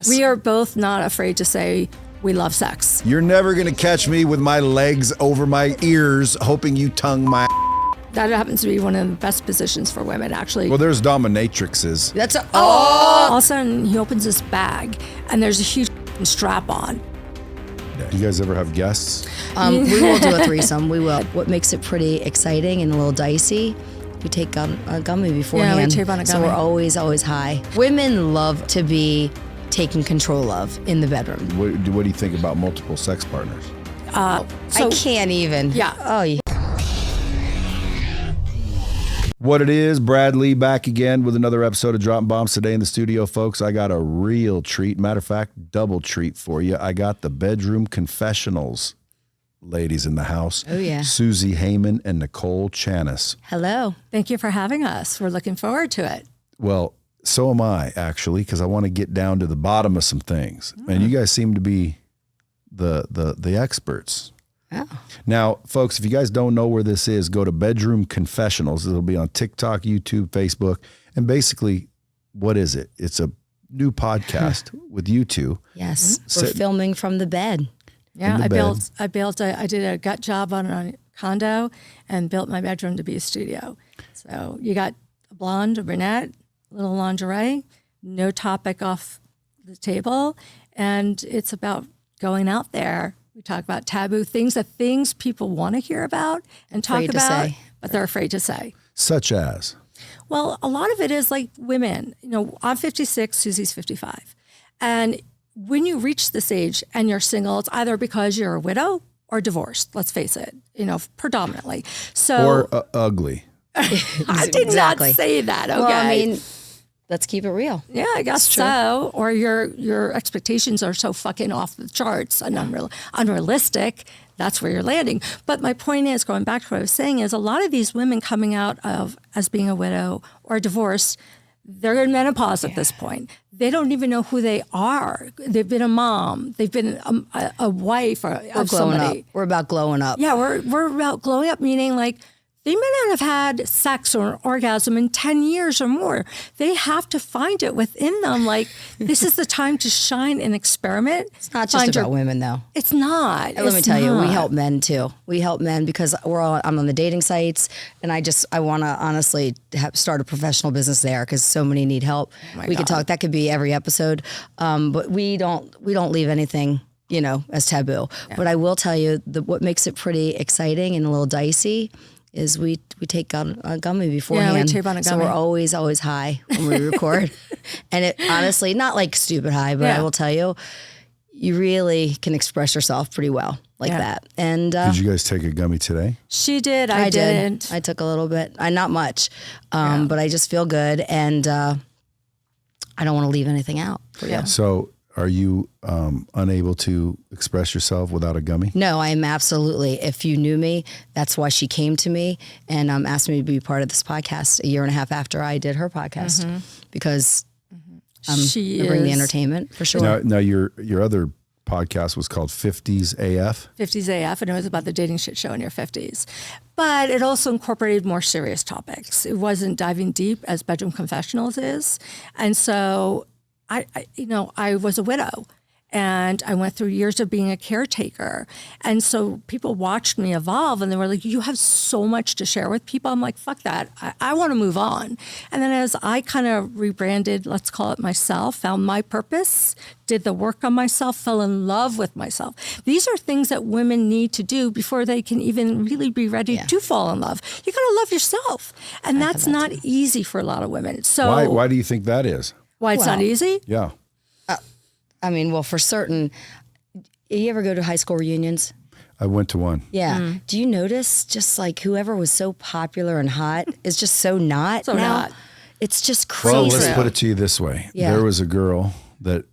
We are both not afraid to say we love sex. You're never going to catch me with my legs over my ears hoping you tongue my. That happens to be one of the best positions for women, actually. Well, there's dominatrixes. That's all of a sudden he opens this bag and there's a huge strap on. Do you guys ever have guests? We will do a threesome. We will. What makes it pretty exciting and a little dicey, we take a gummy beforehand. Yeah, we tape on a gummy. So we're always high. Women love to be taken control of in the bedroom. What do you think about multiple sex partners? I can't even. Yeah. Oh, yeah. What it is, Brad Lee back again with another episode of Dropping Bombs today in the studio, folks. I got a real treat. Matter of fact, double treat for you. I got the Bedroom Confessionals ladies in the house. Oh, yeah. Suzy, Heyman, and Nicole, Chaness. Hello. Thank you for having us. We're looking forward to it. Well, so am I, actually, because I want to get down to the bottom of some things. And you guys seem to be the experts. Oh. Now, folks, if you guys don't know where this is, go to Bedroom Confessionals. It'll be on TikTok, YouTube, Facebook. And basically, what is it? It's a new podcast with you two. Yes. We're filming from the bed. Yeah, I did a gut job on a condo and built my bedroom to be a studio. So you got a blonde, a brunette, little lingerie, no topic off the table. And it's about going out there. We talk about taboo things, the things people want to hear about and talk about, but they're afraid to say. Such as? Well, a lot of it is like women. You know, I'm 56, Suzy's 55. And when you reach this age and you're single, it's either because you're a widow or divorced, let's face it, you know, predominantly. So, or ugly. I did not say that, okay? Well, I mean, let's keep it real. Yeah, I guess so. Or your expectations are so fucking off the charts and unrealistic. That's where you're landing. But my point is, going back to what I was saying, is a lot of these women coming out of as being a widow or divorced, they're in menopause at this point. They don't even know who they are. They've been a mom. They've been a wife or of somebody. We're about glowing up. Yeah, we're about glowing up, meaning like, they may not have had sex or an orgasm in 10 years or more. They have to find it within them. Like, this is the time to shine and experiment. It's not just about women, though. It's not. Let me tell you, we help men, too. We help men because I'm on the dating sites, and I want to honestly start a professional business there because so many need help. Oh we could talk. That could be every episode. But we don't leave anything, you know, as taboo. Yeah. But I will tell you, what makes it pretty exciting and a little dicey is we take a gummy beforehand. Yeah, we tape on a gummy. So we're always high when we record. And it honestly, not like stupid high, but I will tell you, you really can express yourself pretty well like that. And did you guys take a gummy today? She did. I didn't. I took a little bit. Not much, but I just feel good. And I don't want to leave anything out for you. So are you unable to express yourself without a gummy? No, I am absolutely. If you knew me, that's why she came to me and asked me to be part of this podcast a year and a half after I did her podcast because I bring the entertainment for sure. Now your other podcast was called 50s AF? 50s AF, and it was about the dating shit show in your 50s. But it also incorporated more serious topics. It wasn't diving deep as Bedroom Confessionals is. And so I was a widow and I went through years of being a caretaker. And so people watched me evolve and they were like, you have so much to share with people. I'm like, fuck that. I want to move on. And then as I kind of rebranded, let's call it myself, found my purpose, did the work on myself, fell in love with myself. These are things that women need to do before they can even really be ready to fall in love. You got to love yourself. And that's not easy for a lot of women. So why do you think that is? Why it's not easy? Yeah. I mean, well, for certain, you ever go to high school reunions? I went to one. Yeah. Do you notice just like whoever was so popular and hot is just so not now? Not. It's just crazy. Well, let's put it to you this way. Yeah. There was a girl that,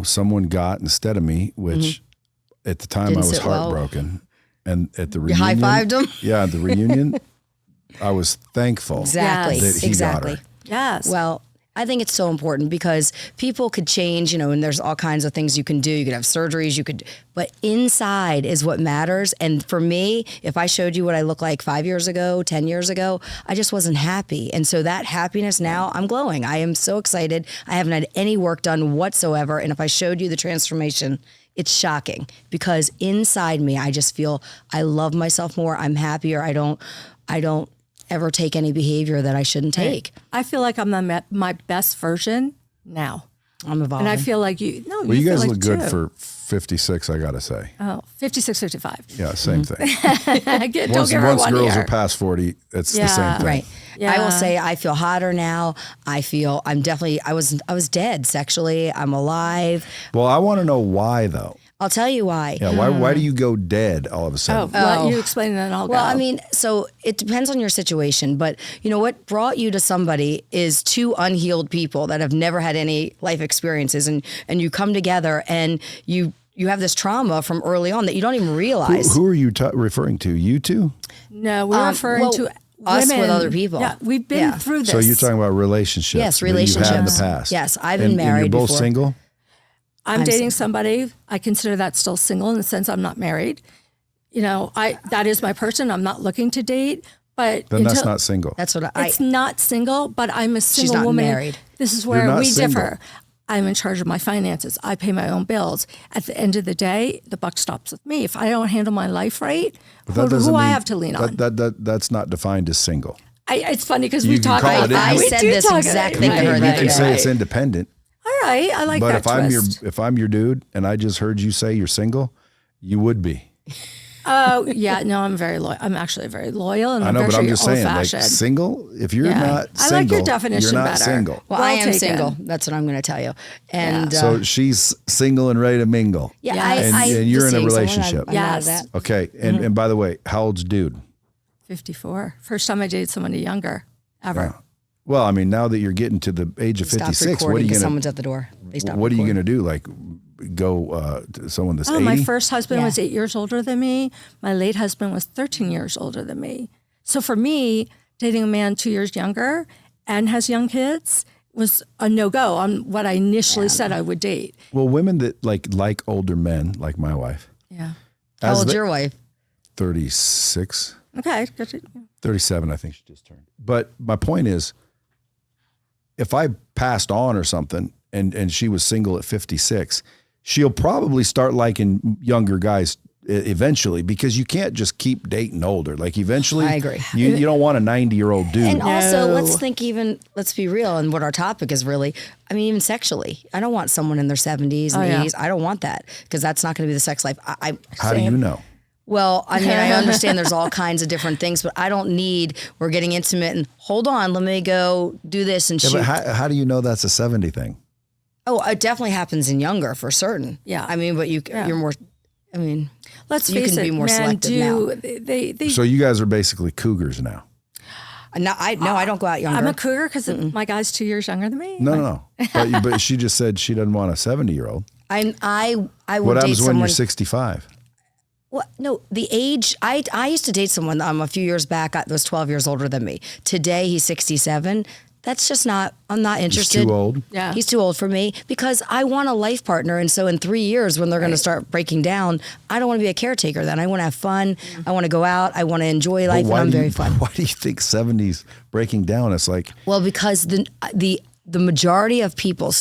someone got instead of me, which at the time I was heartbroken. And at the reunion. You high-fived him? Yeah, at the reunion, I was thankful Exactly. that he got her. Yes. Well, I think it's so important because people could change, and there's all kinds of things you can do. You could have surgeries, but inside is what matters. And for me, if I showed you what I looked like 5 years ago, 10 years ago, I just wasn't happy. And so that happiness now, I'm glowing. I am so excited. I haven't had any work done whatsoever. And if I showed you the transformation, it's shocking because inside me, I just feel I love myself more. I'm happier. I don't ever take any behavior that I shouldn't take. I feel like I'm my best version now. I'm evolving. And I feel like you guys like look good too. for 56, I got to say. Oh, 56, 55. Yeah, same thing. Once girls are past 40, it's the same thing. Right. Yeah. I will say I feel hotter now. I was dead sexually. I'm alive. Well, I want to know why, though. I'll tell you why. Yeah, why do you go dead all of a sudden? Well, you explain it and I'll go. Well, I mean, so it depends on your situation, but what brought you to somebody is two unhealed people that have never had any life experiences, and you come together and you have this trauma from early on that you don't even realize. Who are you referring to? You two? No, we're referring to us women. with other people. Yeah, we've been through this. So you're talking about relationships. Yes, that you've relationships. had in the past. Yes, I've been married and you're both before. single? I'm dating somebody. I consider that still single in the sense I'm not married. That is my person. I'm not looking to date, but then that's not single. That's what it's not single, but I'm a single not woman. married. This is You're where not we single. differ. I'm in charge of my finances. I pay my own bills. At the end of the day, the buck stops with me. If I don't handle my life right, who I have to lean on? That's not defined as single. It's funny because You we can talk. call it I We said this exact thing to her You the other can say day. it's independent. All right, I like But that if I'm your dude and I just heard you say you're single, you would be. Oh yeah, no, I'm very loyal. I'm actually very loyal, and I know, I'm but I'm very just saying, like old-fashioned. single. If you're not I single, like your definition you're not better. single. Well, I am taken. single. That's what I'm going to tell you. And So she's single and ready to mingle. yeah, Yes. And you're just in a seeing someone, relationship. I'm out of Yes. that. Okay, and by the way, how old's dude? 54. First time I dated somebody younger ever. Wow. Well, I mean, now that you're getting to the age of Stop 56, what are recording you because gonna? someone's at the door. They stop What are you recording. gonna do? Like, go to someone that's 80? My first husband Yeah. was 8 years older than me. My late husband was 13 years older than me. So for me, dating a man 2 years younger and has young kids was a no-go on what I initially said I would date. Well, women that like older men, like my wife, Yeah. How as old's the- your wife? 36, Okay. Good. 37, I think she just turned. But my point is, if I passed on or something and she was single at 56, she'll probably start liking younger guys eventually, because you can't just keep dating older. Like eventually, I agree. You don't want a 90-year-old dude. And also, No. let's be real, and what our topic is really, I mean, even sexually. I don't want someone in their 70s and Oh, yeah. 80s. I don't want that because that's not going to be the sex life. How do you know? Well, I mean, I understand there's all kinds of different things, but I don't need, we're getting intimate and hold on, let me go do this and Yeah, shoot. but how do you know that's a 70 thing? Oh, it definitely happens in younger for certain. Yeah. I mean, but you're more, I mean, Let's you face can it, be more men selective do. now. They So you guys are basically cougars now. no, I don't go out younger. I'm a cougar because my guy's 2 years younger than me. No. But she just said she doesn't want a 70-year-old. I would What date happens when someone. you're 65? Well, no, the age, I used to date someone a few years back that was 12 years older than me. Today, he's 67. That's just not, I'm not interested. He's too old? Yeah. He's too old for me because I want a life partner. And so in 3 years, when they're going to start breaking down, I don't want to be a caretaker then. I want to have fun. I want to go out. I want to enjoy life. And I'm very fun. Why do you think 70s breaking down? It's like, Well, because the majority of people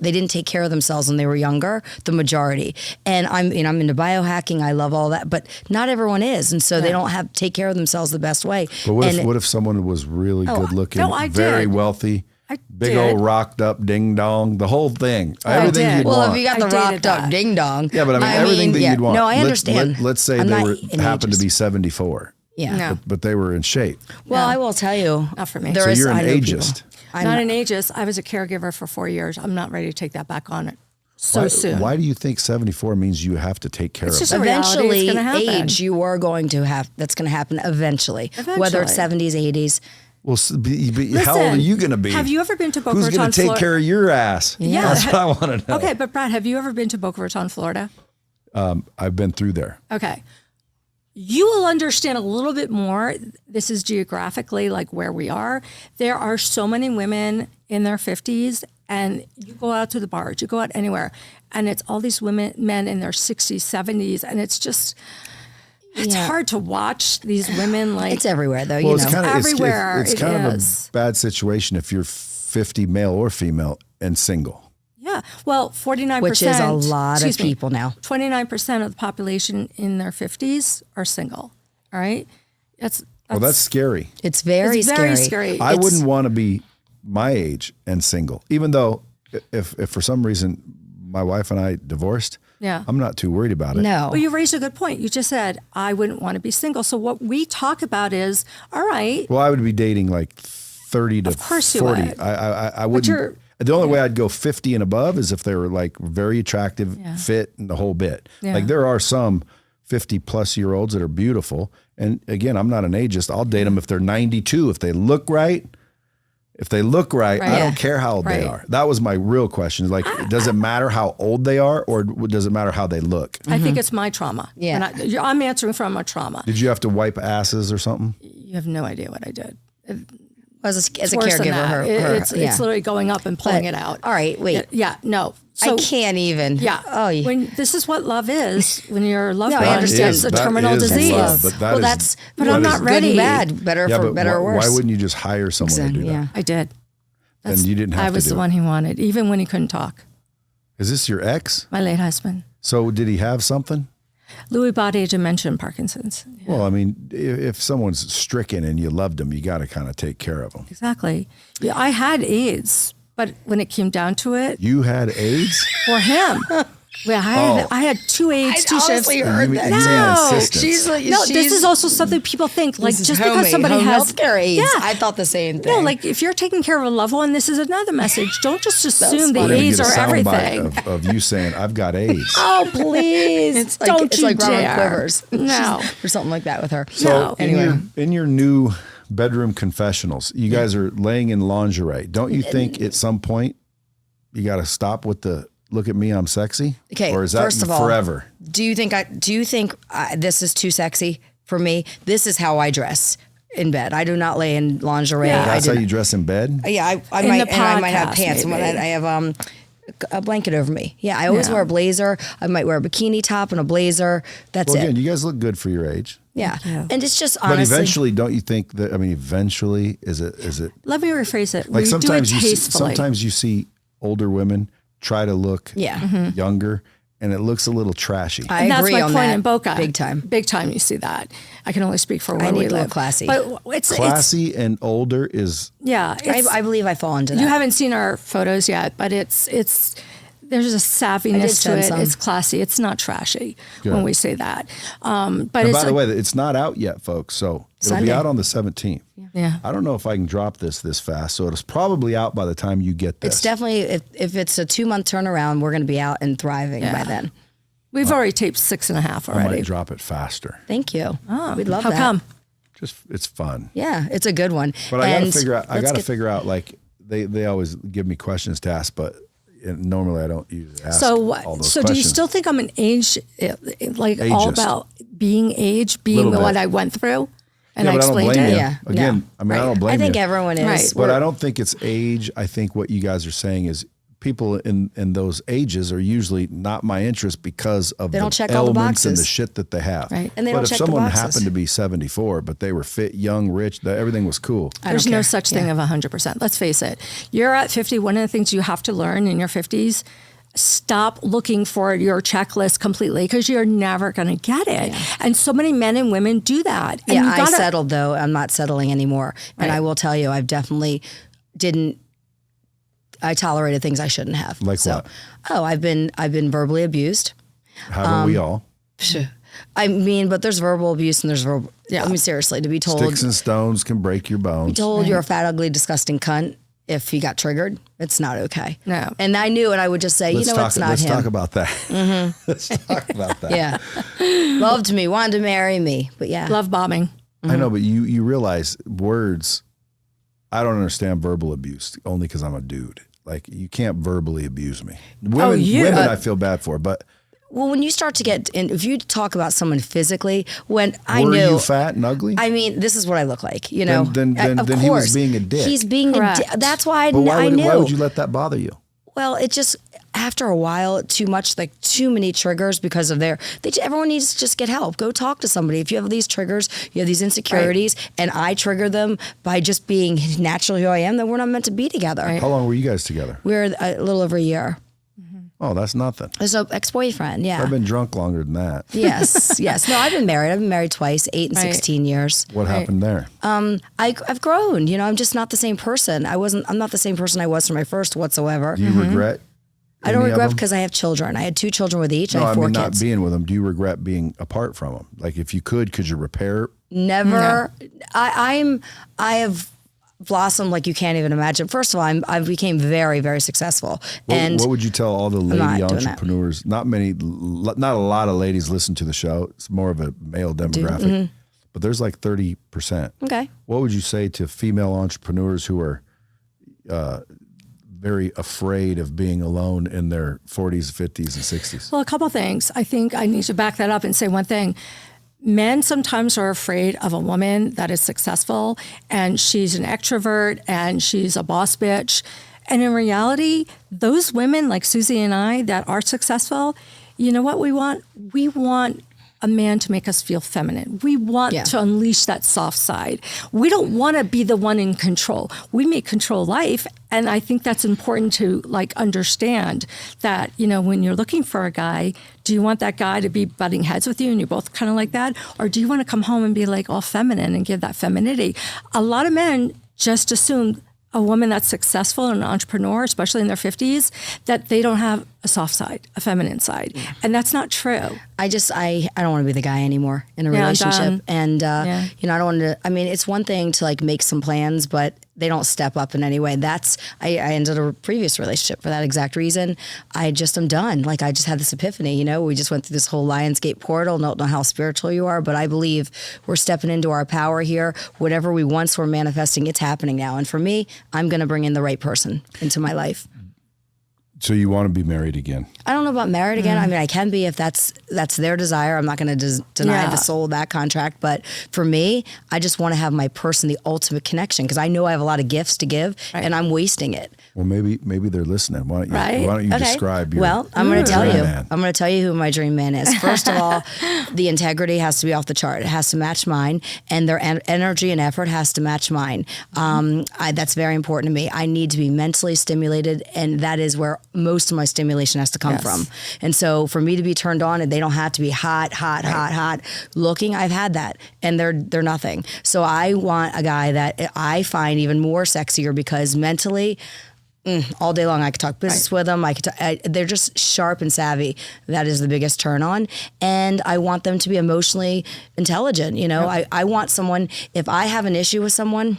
they didn't take care of themselves when they were younger, the majority. And I'm into biohacking. I love all that, but not everyone is. And so they don't take care of themselves the best way. but what if someone was really good looking, no, I very did. wealthy, I big did. old rocked up ding dong, the whole thing, everything did. you'd Well, want. if you got the I dated rocked up that. ding dong. Yeah, but I mean, everything that you'd want. No, I understand. Let's say I'm they not were in happened ages. to be 74, Yeah. No. but they were in shape. Well, I will tell you. Not for me. there So is- you're an I know people. ageist. Not an ageist. I was a caregiver for 4 years. I'm not ready to take that back on it so soon. Why do you think 74 means you have to take care It's of just them? a reality. It's Eventually, gonna happen. age, you are going to have, that's going to happen eventually. Whether it's 70s, 80s. Well, how old are you going to be? Have you ever been to Boca Who's Raton, going to take Florida? care of your ass? Yeah. That's what I want to know. Okay, but Brad, have you ever been to Boca Raton, Florida? I've been through there. Okay. you will understand a little bit more. This is geographically like where we are. There are so many women in their 50s, and you go out to the bars, you go out anywhere, and it's all these men in their 60s, 70s, and it's just, it's hard to watch these women like. It's everywhere though, Well, you know. Everywhere. It's kind of a bad situation if you're 50, male or female, and single. Yeah. Well, 49%. Which is a lot of people now. 29% of the population in their 50s are single. All right. That's scary. It's very scary. scary. I wouldn't want to be my age and single, even though if for some reason my wife and I divorced, I'm not too worried about it. No. Well, you raised a good point. You just said, I wouldn't want to be single. So what we talk about is, all right. Well, I would be dating like 30 to 40. Of course you would. I wouldn't. The only way I'd go 50 and above is if they were like very attractive, fit, and the whole bit. Yeah. Like there are some 50 plus year olds that are beautiful. And again, I'm not an ageist. I'll date them if they're 92. If they look right, I don't care how old they are. That was my real question. Like, does it matter how old they are, or does it matter how they look? I think it's my trauma. Yeah. And I'm answering from a trauma. Did you have to wipe asses or something? You have no idea what I did. As a It's worse than caregiver, that. It's literally going up and pulling it out. All right, wait. Yeah, no. I can't even. Yeah. Oh, when this is what love is. When your loved No, one I understand. gets a terminal disease. Love, But I'm not ready. Good and bad, better or worse. Why wouldn't you just hire someone to do that? Yeah. I did. And you didn't have to I was do the it. one he wanted, even when he couldn't talk. Is this your ex? My late husband. So did he have something? Lewy body dementia and Parkinson's. Well, I mean, if someone's stricken and you loved them, you got to kind of take care of them. Exactly. Yeah, I had AIDS, but when it came down to it, You had AIDS? for him, I had 2 AIDS, 2 shifts. honestly heard You that. mean No, insistence. this is also something people think. Like just because somebody has healthcare AIDS. Yeah. I thought the same thing. No, like if you're taking care of a loved one, this is another message. Don't just assume the We're gonna AIDS get a are soundbite everything. of you saying, I've got AIDS. Oh, please. it's like, don't it's you like Robin dare. Quivers. No. Or something like that with her. So No. in your new bedroom confessionals, you guys are laying in lingerie. Don't you think at some point you got to stop with the look at me, I'm sexy? Okay, Or is that first of all, forever? Do you think this is too sexy for me? This is how I dress in bed. I do not lay in lingerie. Yeah. That's I how do you dress in bed? Yeah, I In might, the and I might have podcast, pants. And when maybe. I have a blanket over me. Yeah, I always wear a blazer. I might wear a bikini top and a blazer. That's Well, it. again, you guys look good for your age. Yeah, you. and it's just But honestly. eventually, don't you think that, I mean, eventually, is it Let me rephrase it. like we sometimes do it you tastefully. see older women try to look Yeah. younger, and it looks a little trashy. I And that's agree my on point that. in Boca. Big time. Big time you see that. I can only speak for where I we need to look live. classy. But it's Classy and older is I believe I fall into that. you haven't seen our photos yet, but it's there's a savviness to send it. some. It's classy. It's not trashy when we say that. But And it's by the way, it's not out yet, folks. So it'll be Sunday. out on the 17th. yeah. I don't know if I can drop this fast. So it's probably out by the time you get this. It's definitely if it's a 2-month turnaround, we're going to be out and thriving by then. We've already taped 6.5 I already. might drop it faster. Thank you. We'd love How that. come? Just it's fun. Yeah, it's a good one. But I And gotta figure out. I let's gotta get- figure out. Like they always give me questions to ask, but normally I don't usually ask So, all those so questions. do you still think I'm an age, like all Ageist. about being age, being Little what bit. I went through? And Yeah, I but I don't explained blame it. you. Yeah, Again, no. I mean, I don't blame I think you. everyone is. Right. But I don't think it's age. I think what you guys are saying is people in those ages are usually not my interest because of They the don't check all the ailments and the boxes. shit that they have. Right. And they but don't if check the someone boxes. happened to be 74, but they were fit, young, rich, everything was cool. There's don't no care. such thing of 100%. Let's face it. You're at 50. One of the things you have to learn in your 50s, stop looking for your checklist completely because you're never going to get it. And so many men and women do that. And Yeah, you I gotta, settled though. I'm not settling anymore. And I will tell you, I've definitely I tolerated things I shouldn't have. Like what? Oh, I've been verbally abused. Haven't we all? I mean, but there's verbal abuse and there's verbal. Yeah. I mean, seriously, to be told Sticks and stones can break your bones. you're a fat, ugly, disgusting cunt. If he got triggered, it's not okay. No. And I knew, and I would just say, Let's you know, talk, it's not let's him. talk about that. Let's talk about that. Yeah. Loved me, wanted to marry me. But yeah. love bombing. I know, but you realize words, I don't understand verbal abuse only because I'm a dude. Like you can't verbally abuse me. Women, you- women I feel bad for, but Well, when you start to get, and if you talk about someone physically, when I Were knew, you fat and ugly? I mean, this is what I look like, you know. Then Of he was course. being a dick. He's being a dick. Correct. That's why But I knew. why would you let that bother you? Well, it just, after a while, too much, like too many triggers because of everyone needs to just get help. Go talk to somebody. If you have these triggers, you have these insecurities, and I trigger them by just being naturally who I am, then we're not meant to be together. Right. How long were you guys together? We're a little over a year. Oh, that's nothing. As an ex-boyfriend, yeah. I've been drunk longer than that. Yes, yes. No, I've been married. I've been married twice, 8 and Right. 16 years. What happened there? I've grown. You know, I'm just not the same person. I'm not the same person I was for my first whatsoever. Do you regret? I don't any of regret them? because I have children. I had 2 children with each. No, I have 4 mean kids. not being with them. Do you regret being apart from them? Like if you could you repair? Never. I have blossomed like you can't even imagine. First of all, I became very, very successful. What would you tell all the lady not doing that. entrepreneurs? Not a lot of ladies listen to the show. It's more of a male demographic, but there's like 30%. Okay. What would you say to female entrepreneurs who are very afraid of being alone in their 40s, 50s, and 60s? Well, a couple things. I think I need to back that up and say one thing. Men sometimes are afraid of a woman that is successful and she's an extrovert and she's a boss bitch. And in reality, those women like Suzy and I that are successful, you know what we want? We want a man to make us feel feminine. We want to unleash that soft side. We don't want to be the one in control. We may control life. And I think that's important to like understand that, you know, when you're looking for a guy, do you want that guy to be butting heads with you and you're both kind of like that? Or do you want to come home and be like all feminine and give that femininity? A lot of men just assume a woman that's successful and an entrepreneur, especially in their 50s, that they don't have a soft side, a feminine side. And that's not true. I don't want to be the guy anymore in a Yeah, relationship. done. And, Yeah. you know, I don't want to, I mean, it's one thing to like make some plans, but they don't step up in any way. I ended a previous relationship for that exact reason. I just am done. Like I just had this epiphany, you know, we just went through this whole Lionsgate portal. Don't know how spiritual you are, but I believe we're stepping into our power here. Whatever we once were manifesting, it's happening now. And for me, I'm going to bring in the right person into my life. So you want to be married again? I don't know about married again. I mean, I can be if that's their desire. I'm not going to deny the soul of that contract. But for me, I just want to have my person, the ultimate connection, because I know I have a lot of gifts to give, and I'm wasting it. Well, maybe they're listening. Why don't you Okay. describe your Well, I'm going to tell dream you. man? I'm going to tell you who my dream man is. First of all, the integrity has to be off the chart. It has to match mine, and their energy and effort has to match mine. That's very important to me. I need to be mentally stimulated, and that is where most of my stimulation has to come from. And so for me to be turned on, and they don't have to be hot looking. I've had that, and they're nothing. So I want a guy that I find even more sexier because mentally, all day long I could talk business with them. They're just sharp and savvy. That is the biggest turn on. And I want them to be emotionally intelligent. You know, I want someone, if I have an issue with someone,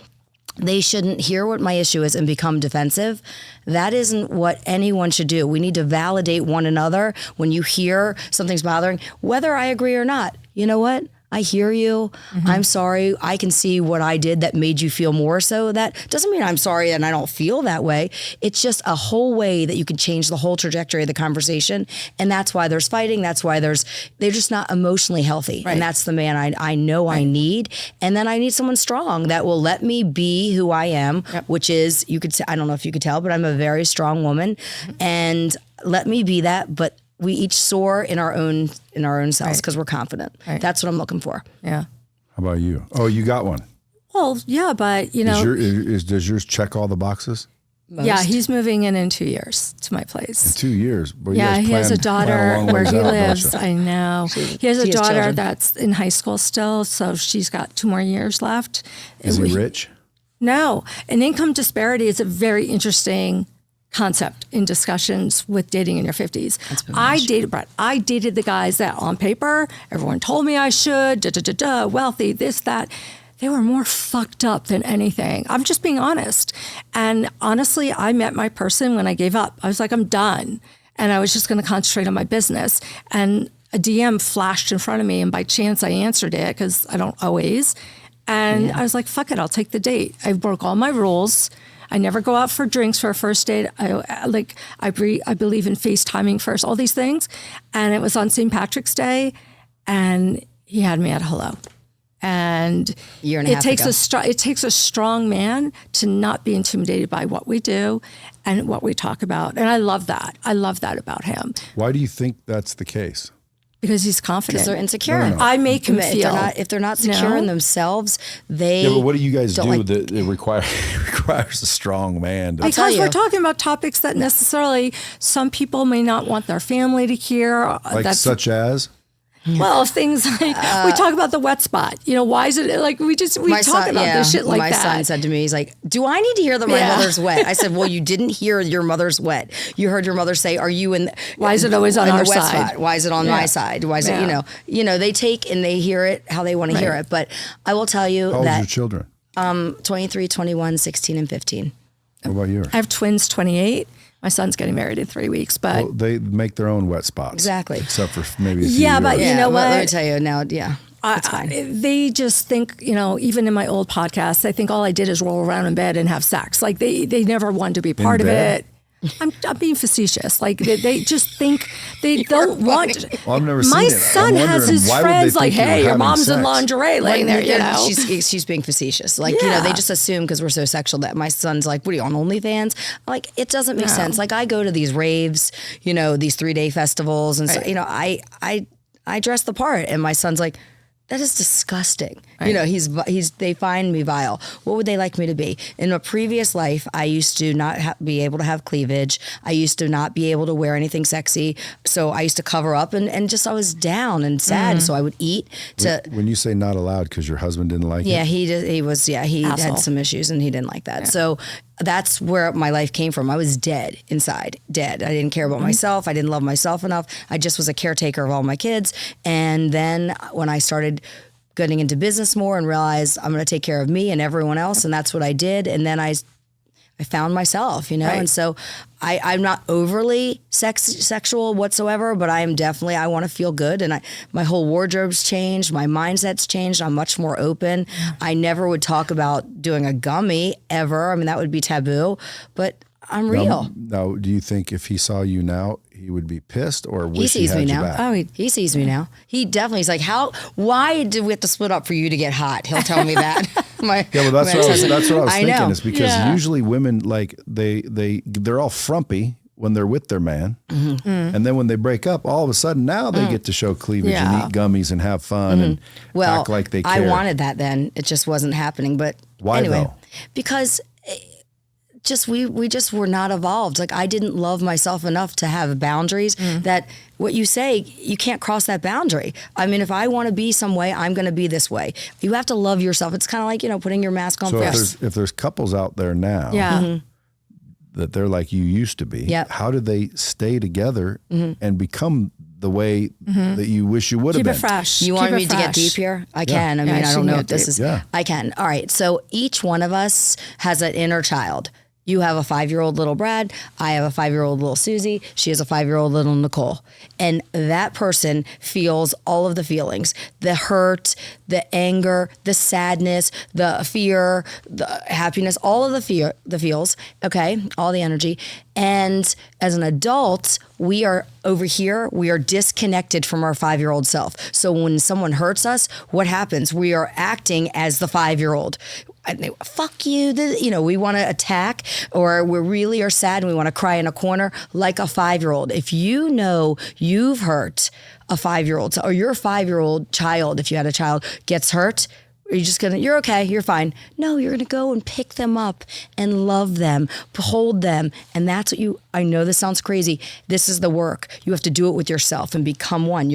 they shouldn't hear what my issue is and become defensive. That isn't what anyone should do. We need to validate one another when you hear something's bothering, whether I agree or not. You know what? I hear you. I'm sorry. I can see what I did that made you feel more so. That doesn't mean I'm sorry and I don't feel that way. It's just a whole way that you can change the whole trajectory of the conversation. And that's why there's fighting. That's why they're just not emotionally healthy. And that's the man I know I need. And then I need someone strong that will let me be who I am, which is, I don't know if you could tell, but I'm a very strong woman. And let me be that, but we each soar in our own selves because we're confident. That's what I'm looking for. Yeah. How about you? Oh, you got one. Well, yeah, but you know, Does yours check all the boxes? Most. Yeah, he's moving in 2 years to my place. In 2 years? Well, yeah, he has a daughter where he lives. Gotcha. I know. He has a daughter children. that's in high school still, so she's got 2 more years left. Is he rich? No. And income disparity is a very interesting concept in discussions with dating in your 50s. I dated the guys that on paper, everyone told me I should, wealthy, this, that. They were more fucked up than anything. I'm just being honest. And honestly, I met my person when I gave up. I was like, I'm done. And I was just going to concentrate on my business. And a DM flashed in front of me, and by chance I answered it because I don't always. And I was like, fuck it, I'll take the date. I broke all my rules. I never go out for drinks for a first date. I believe in FaceTiming first, all these things. And it was on St. Patrick's Day, and he had me at hello. And it takes a strong man to not be intimidated by what we do and what we talk about. And I love that. I love that about him. Why do you think that's the case? Because he's confident. Because they're insecure. No. I make him feel. If they're not secure in themselves, they. Yeah, but what do you guys do that it requires a strong man? Because we're talking about topics that necessarily some people may not want their family to hear. Such as? Well, things like we talk about the wet spot. Why is it like we talk about this shit like that? My son said to me, he's like, "Do I need to hear that my mother's wet?" I said, "Well, you didn't hear your mother's wet. You heard your mother say, "Are you in? Why is it always on our side? Spot? Why is it on my side? Why is it? They take and they hear it how they want to hear it. But I will tell you how old are your children? 23, 21, 16, and 15. What about yours? I have twins, 28. My son's getting married in 3 weeks, but they make their own wet spots. Exactly. Except for maybe a few Yeah, but you know what? Let me tell you now, it's fine. They just think, even in my old podcast, they think all I did is roll around in bed and have sex. Like they never wanted to be part of it. I'm being facetious. Like they just think they don't want. Well, I've never seen it. My son has his friends like, "Hey, your mom's in lingerie laying there." She's being facetious. Like they just assume because we're so sexual that my son's like, "What are you on OnlyFans?" Like it doesn't make sense. Like I go to these raves, these 3-day festivals, and I dress the part, and my son's like, that is disgusting. Right. They find me vile. What would they like me to be? In a previous life, I used to not be able to have cleavage. I used to not be able to wear anything sexy. So I used to cover up and just I was down and sad. So I would eat to. When you say not allowed because your husband didn't like it? Yeah, he had some issues and he didn't like that. Yeah. So that's where my life came from. I was dead inside, dead. I didn't care about myself. I didn't love myself enough. I just was a caretaker of all my kids. And then when I started getting into business more and realized I'm going to take care of me and everyone else, and that's what I did. And then I found myself, Right. And so I'm not overly sexual whatsoever, but I am definitely, I want to feel good. And my whole wardrobe's changed. My mindset's changed. I'm much more open. I never would talk about doing a gummy ever. I mean, that would be taboo, but I'm real. Now, do you think if he saw you now, he would be pissed or wish he had you now. back? Oh, he sees me now. He's like, why did we have to split up for you to get hot? He'll tell me that. That's what I was thinking. Know. Is because usually women they're all frumpy when they're with their man, and then when they break up, all of a sudden now they get to show cleavage and eat gummies and have fun and act like they care. I wanted that then. It just wasn't happening. But why anyway, though? Because we just were not evolved. Like I didn't love myself enough to have boundaries that what you say, you can't cross that boundary. I mean, if I want to be some way, I'm going to be this way. You have to love yourself. It's kind of like, putting your mask on first. If there's couples out there now that they're like you used to be, how do they stay together and become the way that you wish you would have been? Keep it fresh. You want me to get deep here? I can. I mean, I don't know if this is, I can. All right. So each one of us has an inner child. You have a 5-year-old little Brad. I have a 5-year-old little Suzy. She has a 5-year-old little Nicole. And that person feels all of the feelings, the hurt, the anger, the sadness, the fear, the happiness, all of the feels, okay, all the energy. And as an adult, we are over here, we are disconnected from our 5-year-old self. So when someone hurts us, what happens? We are acting as the 5-year-old. Fuck you, we want to attack, or we really are sad and we want to cry in a corner like a 5-year-old. If you know you've hurt a 5-year-old, or your 5-year-old child, if you had a child, gets hurt, are you just you're okay, you're fine. No, you're going to go and pick them up and love them, hold them. And that's what I know this sounds crazy. This is the work. You have to do it with yourself and become one.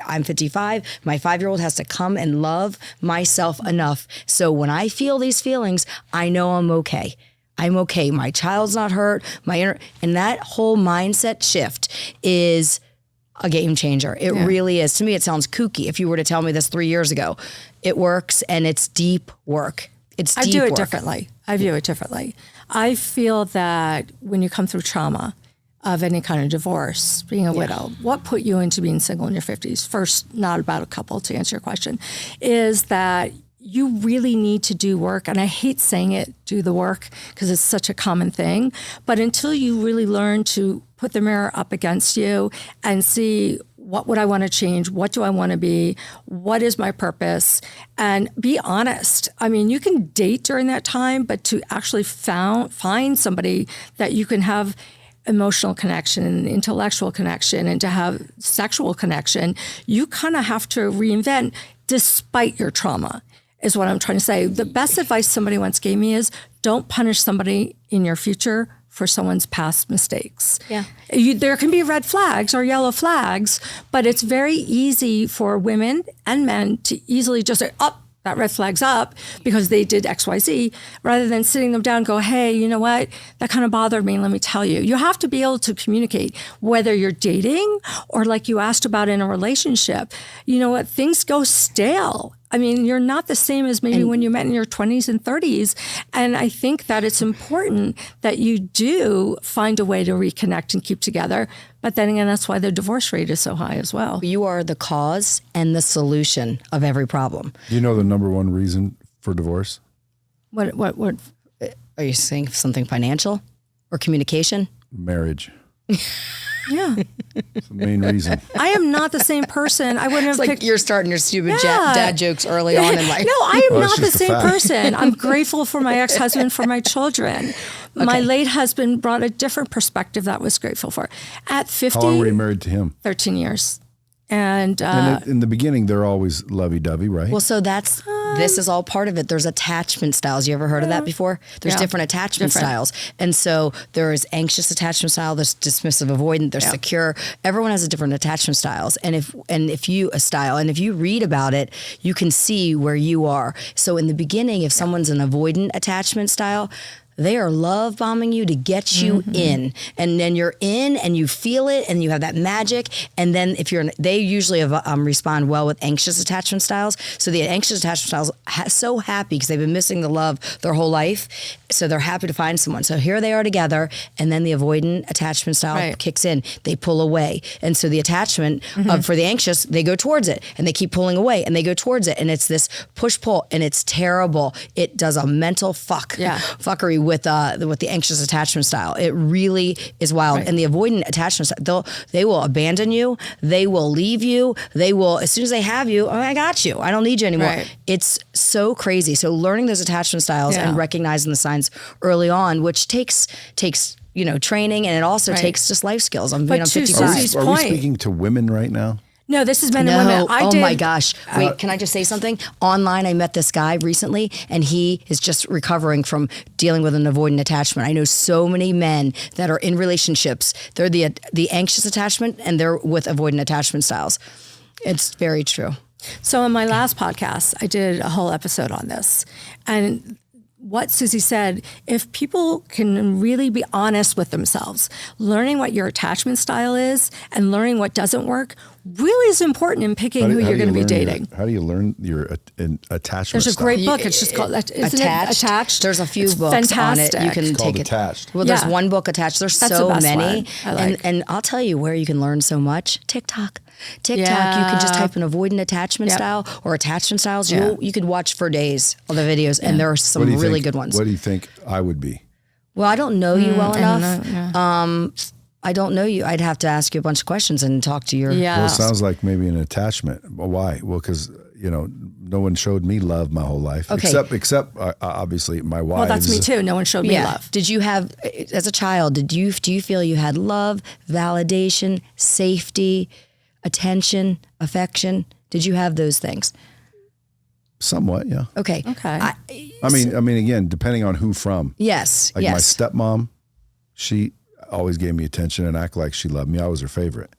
I'm 55. My 5-year-old has to come and love myself enough. So when I feel these feelings, I know I'm okay. I'm okay. My child's not hurt. And that whole mindset shift is a game changer. It really is. To me, it sounds kooky. If you were to tell me this 3 years ago, it works, and it's deep work. I do it differently. I view it differently. I feel that when you come through trauma of any kind of divorce, being a widow, what put you into being single in your 50s? First, not about a couple, to answer your question, is that you really need to do work. And I hate saying it, do the work, because it's such a common thing. But until you really learn to put the mirror up against you and see, what would I want to change? What do I want to be? What is my purpose? And be honest. I mean, you can date during that time, but to actually find somebody that you can have emotional connection and intellectual connection and to have sexual connection, you kind of have to reinvent despite your trauma, is what I'm trying to say. The best advice somebody once gave me is don't punish somebody in your future for someone's past mistakes. Yeah. There can be red flags or yellow flags, but it's very easy for women and men to easily just say, oh, that red flag's up because they did X, Y, Z, rather than sitting them down and go, hey, you know what? That kind of bothered me. Let me tell you. You have to be able to communicate, whether you're dating or like you asked about in a relationship. You know what? Things go stale. I mean, you're not the same as maybe when you met in your 20s and 30s. And I think that it's important that you do find a way to reconnect and keep together. But then again, that's why the divorce rate is so high as well. You are the cause and the solution of every problem. Do you know the number one reason for divorce? What? Are you saying something financial or communication? Marriage. Yeah. It's the main reason. I am not the same person. I wouldn't have It's like picked. you're starting your stupid Yeah. dad jokes early on in life. No, I am Well, not it's the just a same fact. person. I'm grateful for my ex-husband, for my children. My late husband brought a different perspective that I was grateful for. At 50, How long were you married to him? 13 years. And In the beginning, they're always lovey-dovey, right? Well, so this is all part of it. There's attachment styles. You ever heard of that before? There's Yeah. different attachment styles. And so there is anxious attachment style, there's dismissive avoidant, there's secure. Everyone has a different attachment styles. And if you read about it, you can see where you are. So in the beginning, if someone's an avoidant attachment style, they are love bombing you to get you in, and then you're in and you feel it and you have that magic. And then they usually respond well with anxious attachment styles. So the anxious attachment styles so happy because they've been missing the love their whole life. So they're happy to find someone. So here they are together, and then the avoidant attachment style kicks in. They pull away, and so the attachment for the anxious, they go towards it and they keep pulling away and they go towards it, and it's this push pull, and it's terrible. It does a mental fuckery with the anxious attachment style. It really is wild. And the avoidant attachment style, they will abandon you. They will leave you. They will, as soon as they have you, I got you. I don't need you anymore. Right. It's so crazy. So learning those attachment styles and recognizing the signs early on, which takes training, and it also takes just life skills. I'm But to 55. Suzy's Are we point. speaking to women right now? No, this is men and women. My gosh. Wait, can I just say something? Online, I met this guy recently, and he is just recovering from dealing with an avoidant attachment. I know so many men that are in relationships. They're the anxious attachment, and they're with avoidant attachment styles. It's very true. So in my last podcast, I did a whole episode on this. And what Suzy said, if people can really be honest with themselves, learning what your attachment style is and learning what doesn't work really is important in picking who you're going to be dating. How do you learn your attachment There's a style? great book. It's just called Attached. There's a few It's books fantastic. on it. You can It's called take it. Attached. Well, there's Yeah. one book attached. There's That's so the best many. one. I like. And I'll tell you where you can learn so much. TikTok. You Yeah. can just type in avoidant attachment style or attachment styles. Yeah. You could watch for days of the videos, and there are some really good ones. What do you think I would be? Well, I don't know you well I don't enough. know, I don't know you. I'd have to ask you a bunch of questions and talk to your. Yeah. Well, it sounds like maybe an attachment. Well, why? Well, because no one showed me love my whole life, Okay. except obviously my wife. Well, that's me too. No one showed me Yeah. love. Did you have, as a child, do you feel you had love, validation, safety, attention, affection? Did you have those things? Somewhat, yeah. Okay. Okay. I mean, again, depending on who from. Yes. Like my yes. stepmom, she always gave me attention and act like she loved me. I was her favorite,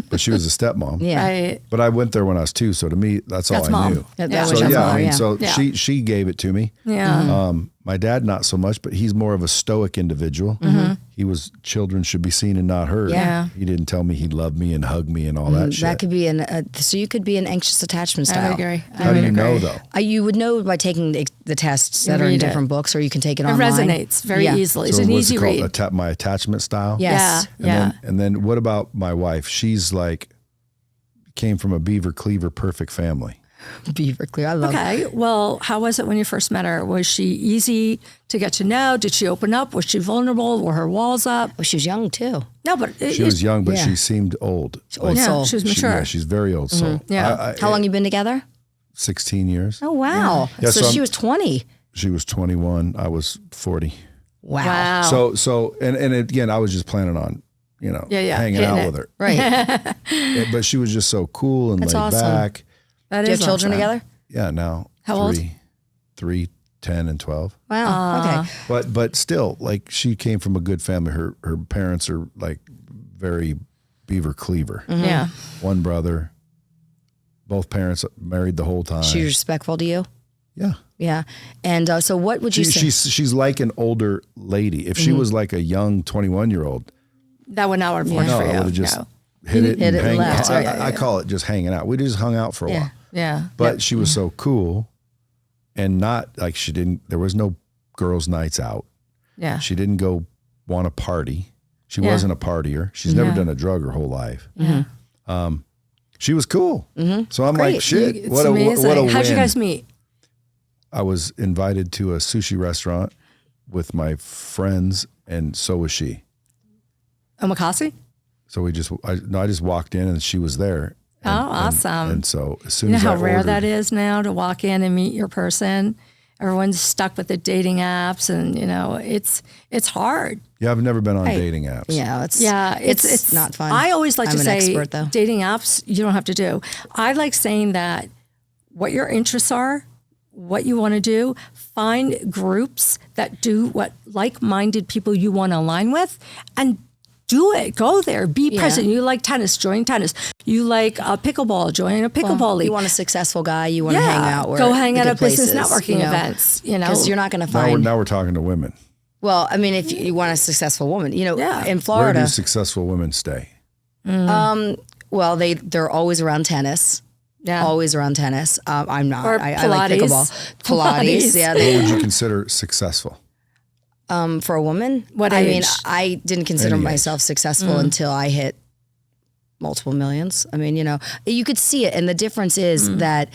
but she was a stepmom. Yeah. Right. But I went there when I was 2, so to me, that's all I mom. knew. That Yeah. was So your yeah, mom, I mean, yeah. so Yeah. she gave it to me. Yeah. My dad, not so much, but he's more of a stoic individual. He was children should be seen and not heard. Yeah. He didn't tell me he loved me and hugged me and all that shit. That could be so you could be an anxious attachment I style. would agree. How do you know though? You would know by taking the tests that are in read it. different books, or you can take it It online. resonates very Yeah. easily. It's So an what's easy it called? read. My attachment style? Yes. Yeah. And then what about my wife? She's like, came from a beaver cleaver perfect family. Beaver clear. I love it. Okay. Well, how was it when you first met her? Was she easy to get to know? Did she open up? Was she vulnerable? Were her walls up? Oh, she was young too. No, but She was young, but yeah. she seemed old. Old yeah, soul. she was mature. Yeah, she's very old soul. Yeah. How long you been together? 16 years. Oh, wow. Yeah, so so she I'm- was 20. She was 21. I was 40. Wow. Wow. So, and again, I was just planning on, hanging hitting out it. with her. Right. But she was just so cool and That's laid awesome. back. That Do you is have children awesome. together? Yeah, now How old? 3, 10, and 12. Wow. Okay. But still, like, she came from a good family. Her parents are like very beaver cleaver. Mm-hmm. Yeah. One brother, both parents married the whole time. She's respectful to you? Yeah. Yeah. And so what would you say? She's like an older lady. If she was like a young 21-year-old, That would not have worked no, for I you. would have just No. hit it Hit and it and hang left. out. Yeah, I call it just hanging out. We just hung out for a while. Yeah. But she was so cool and not like there was no girls' nights out. Yeah. She didn't go want to party. She Yeah. wasn't a partier. She's never Yeah. done a drug her whole life. She was cool. So I'm Great. like, shit, It's what a amazing. win. How'd you guys meet? I was invited to a sushi restaurant with my friends, and so was she. Omakase? So I just walked in and she was there. Oh, awesome. And so as soon You know as how I rare ordered, that is now to walk in and meet your person? Everyone's stuck with the dating apps and, it's hard. Yeah, I've never been on dating apps. Yeah, It's not fun. I always like I'm to an say expert, though. dating apps, you don't have to do. I like saying that what your interests are, what you want to do, find groups that do what like-minded people you want to align with and do it. Go there. Be present. You like tennis, join tennis. You like pickleball, join a pickleball league. You want a successful guy, you want to hang out where go hang the at a good places, business networking events, Because you're not going to Now find. we're talking to women. Well, I mean, if you want a successful woman, in Where Florida, do successful women stay? well, they're always around tennis. Yeah. Always around tennis. I'm not. Or I like Pilates. pickleball. Pilates. Yeah. What would you consider successible? For a woman, What I mean, age? I didn't consider Any age. myself successful until I hit multiple millions. I mean, you could see it, and the difference is that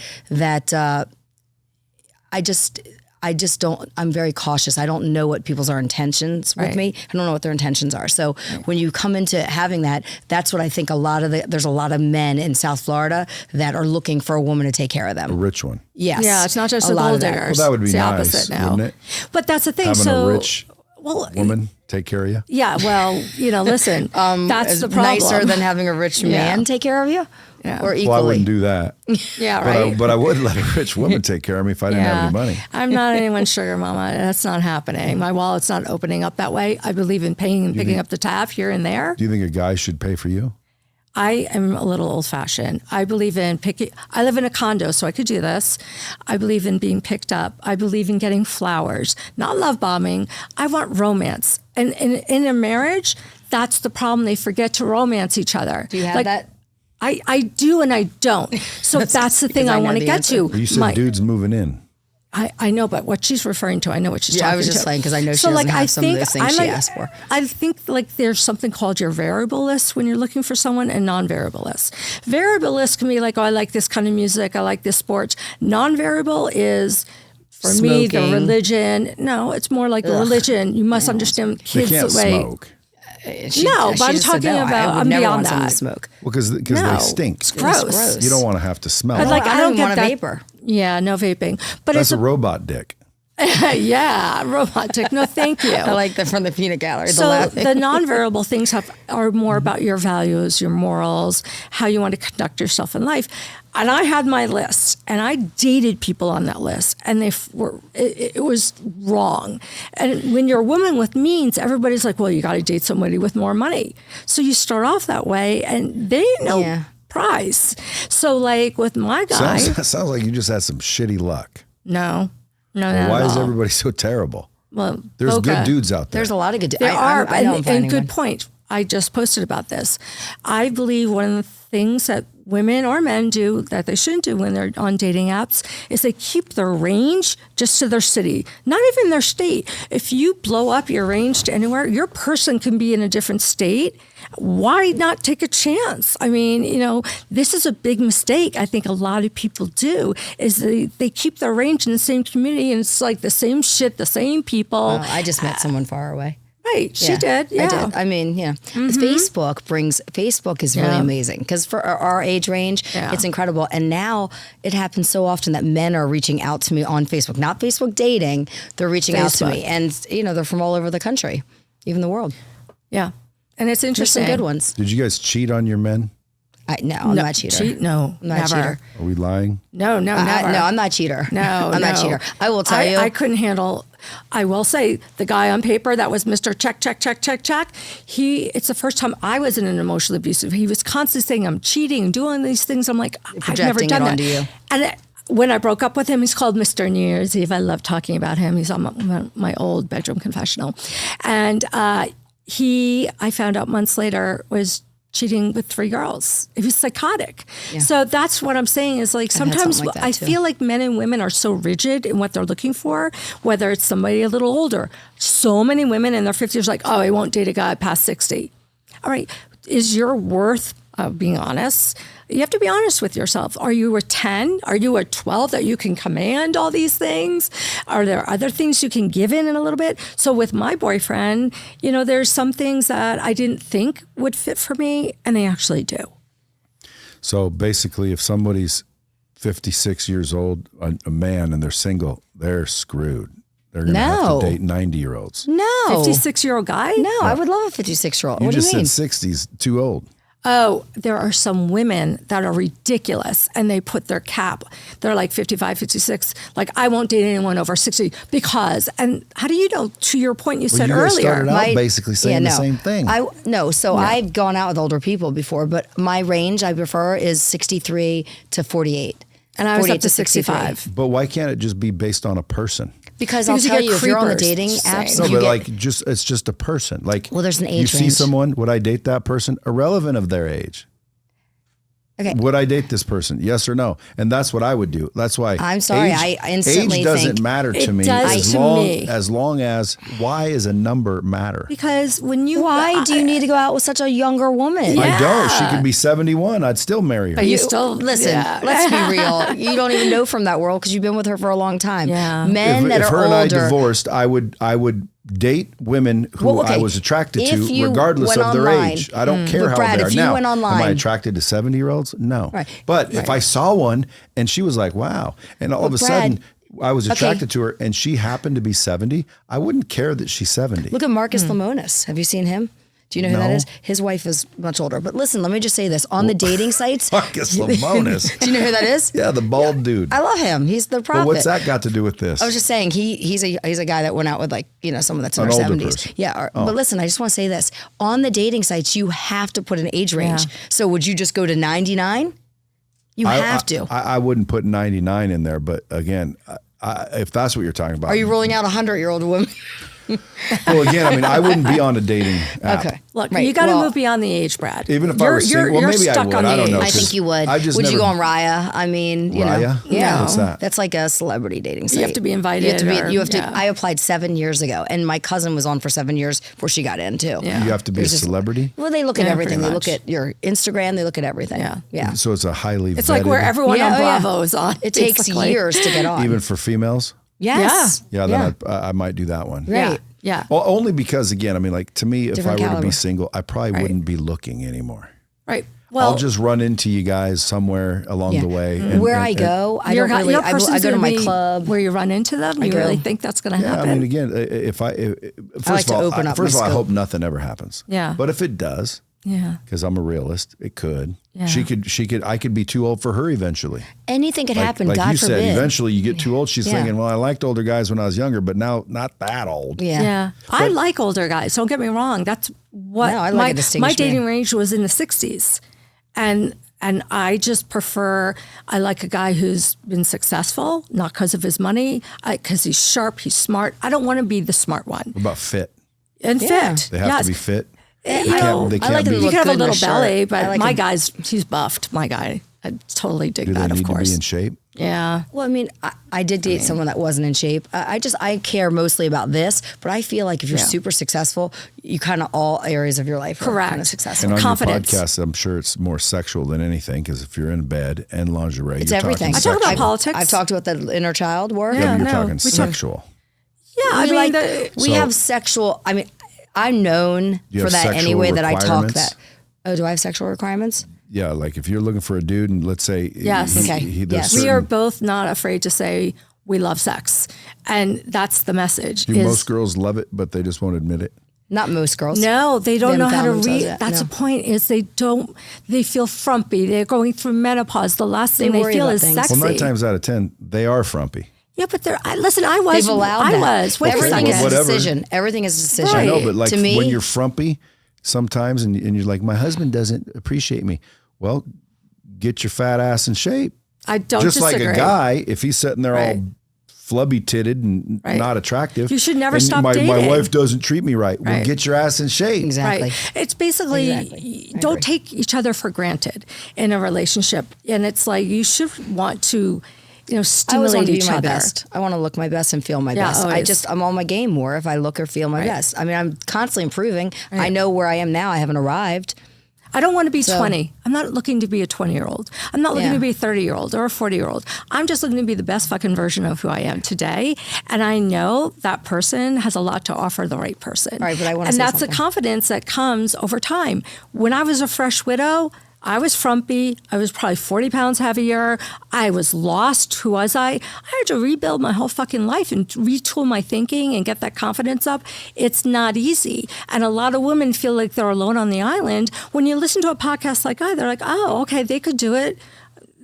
I just don't. I'm very cautious. I don't know what people's intentions with Right. me. I don't know what their intentions are. So when you come into having that, that's what I think. There's a lot of men in South Florida that are looking for a woman to take care of A them. rich one. Yes, Yeah, it's not just a the lot gold of that. diggers. Well, that would be It's the nice, opposite now. wouldn't it? But that's the thing. Having so a rich well, woman take care of you. yeah. Well, listen, that's It's the problem. nicer than having a rich man take care of you, Yeah. or equally. Well, I wouldn't do that. yeah, But, right. but I would let a rich woman take care of me if I didn't have any money. I'm not anyone's sugar mama. That's not happening. My wallet's not opening up that way. I believe in paying and picking up the tab here and there. Do you think a guy should pay for you? I am a little old fashioned. I believe in picking. I live in a condo, so I could do this. I believe in being picked up. I believe in getting flowers, not love bombing. I want romance. And in a marriage, that's the problem. They forget to romance each other. Do you have that? I do and I don't. So that's the thing because I I know want to the get answer. to. You said dudes moving in. I know, but what she's referring to, I know what she's talking to. I was just saying because I know she doesn't have some of those things she asked for. I think like there's something called your variable list when you're looking for someone and non-variable list. Variable list can be like, oh, I like this kind of music. I like this sports. Non-variable is for me, the Smoking. religion. No, it's more like the religion. You must understand They kids can't the way. smoke. No, but I'm just said talking no. about- I would I'm never beyond want someone that. to smoke. Well, because No, they stink. It's gross. gross. You don't want to have to smell. But it. like, I I don't don't get want a that. vapor. Yeah, no vaping. But That's it's a robot dick. yeah, robotic. No, thank you. I like that from the peanut gallery. So the non-variable things are more about your values, your morals, how you want to conduct yourself in life. And I had my list, and I dated people on that list, and it was wrong. And when you're a woman with means, everybody's like, well, you got to date somebody with more money. So you start off that way, and they ain't no Yeah. price. So like with my guy, Sounds like you just had some shitty luck. no, not Why at is all. everybody so terrible? Well, There's Boca. good dudes out there. There's a lot of good. There are, I know I'm and finding good one. point. I just posted about this. I believe one of the things that women or men do that they shouldn't do when they're on dating apps is they keep their range just to their city, not even their state. If you blow up your range to anywhere, your person can be in a different state. Why not take a chance? I mean, this is a big mistake I think a lot of people do is they keep their range in the same community and it's like the same shit, the same people. I just met someone far away. Right, she did. Yeah. I did. I mean, Facebook is really amazing because for our age range, it's incredible. And now it happens so often that men are reaching out to me on Facebook, not Facebook dating. They're reaching out to me, and they're from all over the country, even the world. Yeah, and it's interesting. There's some good ones. Did you guys cheat on your men? No, I'm not a cheater. No, I'm not never. a cheater. Are we lying? No, never. No, I'm not a cheater. No, I'm not a cheater. I will tell you. I couldn't handle. I will say the guy on paper that was Mr. Check. It's the first time I was in an emotionally abusive. He was constantly saying I'm cheating and doing these things. I'm like, I've never done that. You. And when I broke up with him, he's called Mr. New Year's Eve. I love talking about him. He's on my old bedroom confessional, and I found out months later was cheating with 3 girls. He was psychotic. Yeah. So that's what I'm saying is like sometimes I feel like men and women are so rigid in what they're looking for, whether it's somebody a little older. So many women in their 50s are like, oh, I won't date a guy past 60. All right. Is your worth being honest? You have to be honest with yourself. Are you a 10? Are you a 12 that you can command all these things? Are there other things you can give in a little bit? So with my boyfriend, there's some things that I didn't think would fit for me, and they actually do. So basically, if somebody's 56 years old, a man, and they're single, they're screwed. They're going to have to date 90-year-olds. No. 56-year-old guy? No, I would love a 56-year-old. What do you mean? You just said 60's too old. Oh, there are some women that are ridiculous and they put their cap. They're like 55, 56. Like, I won't date anyone over 60 because, and how do you know, to your point you said you earlier. Started out basically saying the same thing. I've gone out with older people before, but my range I prefer is 63 to 48. And I was up to 65. But why can't it just be based on a person? Because I'll tell you, if you're on the dating apps, it's just a person. Like, well, there's an age range. You see someone, would I date that person? Irrelevant of their age. Okay. Would I date this person? Yes or no? And that's what I would do. That's why. I'm sorry. I instantly age doesn't matter to me. As long as why is a number matter? Because when you why do you need to go out with such a younger woman? Yeah. I don't. She could be 71. I'd still marry her. But you still listen. Yeah. Let's be real. You don't even know from that world because you've been with her for a long time. Yeah. Men that if are her older. and I divorced, I would date women who I was attracted to, regardless of their age. I don't care how Brad, they are. if you Now, went online, am I attracted to 70-year-olds? No. Right. But if I saw one and she was like, wow, and all of a sudden I was attracted to her and she happened to be 70, I wouldn't care that she's 70. Look at Marcus Lemonis. Have you seen him? Do you know who that is? His wife is much older. But listen, let me just say this. On the dating sites. Marcus Lemonis. Do you know who that is? Yeah, the bald dude. I love him. He's the prophet. But what's that got to do with this? I was just saying he's a guy that went out with someone that's in their 70s. Person. Yeah. But listen, I just want to say this. On the dating sites, you have to put an age range. Yeah. So would you just go to 99? You have to. I wouldn't put 99 in there. But again, if that's what you're talking about. Are you rolling out 100-year-old women? Well, again, I wouldn't be on a dating app. Okay. Look, you got to move beyond the age, Brad. Even if I were single, maybe I would. I don't know. I think you would. Would you go on Raya? I mean, Raya? Yeah. What's that? That's like a celebrity dating site. You have to be invited. You have to. I applied 7 years ago, and my cousin was on for 7 years before she got in too. Yeah. You have to be a celebrity? Well, they look at everything. They look at your Instagram. They look at everything. Yeah. So it's a highly It's vetted, like where everyone on Bravo is on. It takes years to get on. Even for females? Yes. Yeah, then I might do that one. Right. Yeah. Well, only because, again, I mean, like, to me, if I were to be caliber. single, I probably wouldn't be looking anymore. Right. Well, I'll just run into you guys somewhere along the way. And where I go, I don't really. I go to my club where you run into them. You really think that's going to happen? I mean, again, first of all, I hope nothing ever happens. Yeah. But if it does, because I'm a realist, it could. Yeah. I could be too old for her eventually. Anything could happen. Like God you forbid. said, eventually you get too old. She's thinking, well, I liked older guys when I was younger, but now not that old. Yeah. I like older guys. Don't get me wrong. That's what my dating range was in the 60s. And I just prefer, I like a guy who's been successful, not because of his money, because he's sharp, he's smart. I don't want to be the smart one. What about fit? And fit. They have to be fit. They I can't like them be. to You can have a good in little shirt. belly, I but like my them- guy's, he's buffed. My guy, I totally dig Do they that, need of to course. be in shape? Yeah. Well, I mean, I did date someone that wasn't in shape. I care mostly about this, but I feel like if you're super successful, you kind of all areas of your life are Correct. kind of successful. And on Confidence. your podcast, I'm sure it's more sexual than anything because if you're in bed and lingerie, It's you're everything. talking I talk about sexual. politics. I've talked about the inner child work. Yeah, but you're no, talking we talk- sexual. Yeah, I We mean, like we So- have sexual. I mean, I'm known You for have that sexual anyway. That I talk requirements? that. Oh, do I have sexual requirements? Yeah, like if you're looking for a dude and let's say Yes. Okay. there's Yes. we certain- are both not afraid to say we love sex. And that's the message. do is, most girls love it, but they just won't admit it? Not most girls. no, they don't They know haven't how to found themselves read. yet, That's no. the point is they feel frumpy. They're going through menopause. The last thing They they worry feel about is things. sexy. Well, 9 times out of 10, they are frumpy. Yeah, but listen, I was. They've allowed I that. was. Wait a Everything is second. a Whatever. decision. Everything is a decision. I know, Right. but like To me- when you're frumpy sometimes and you're like, my husband doesn't appreciate me. Well, get your fat ass in shape. I don't Just disagree. like a guy, if he's sitting there Right. all flubby titted and Right. not attractive. You should never and stop my dating. wife doesn't treat me right. Well, Right. get your ass in shape. Exactly. Right. It's basically Exactly. I don't agree. take each other for granted in a relationship. And it's like you should want to, I always stimulate want to be each my other. best. I want to look my best and feel my Yeah, best. always. I'm on my game more if I look or feel my Right. best. I mean, I'm constantly improving. I know where I am now. I haven't arrived. I don't want to be So- 20. I'm not looking to be a 20-year-old. I'm not looking Yeah. to be a 30-year-old or a 40-year-old. I'm just looking to be the best fucking version of who I am today. And I know that person has a lot to offer the right person. Right, but I wanna And say that's something. the confidence that comes over time. When I was a fresh widow, I was frumpy. I was probably 40 pounds heavier. I was lost. Who was I? I had to rebuild my whole fucking life and retool my thinking and get that confidence up. It's not easy. And a lot of women feel like they're alone on the island. When you listen to a podcast like I, they're like, oh, okay, they could do it.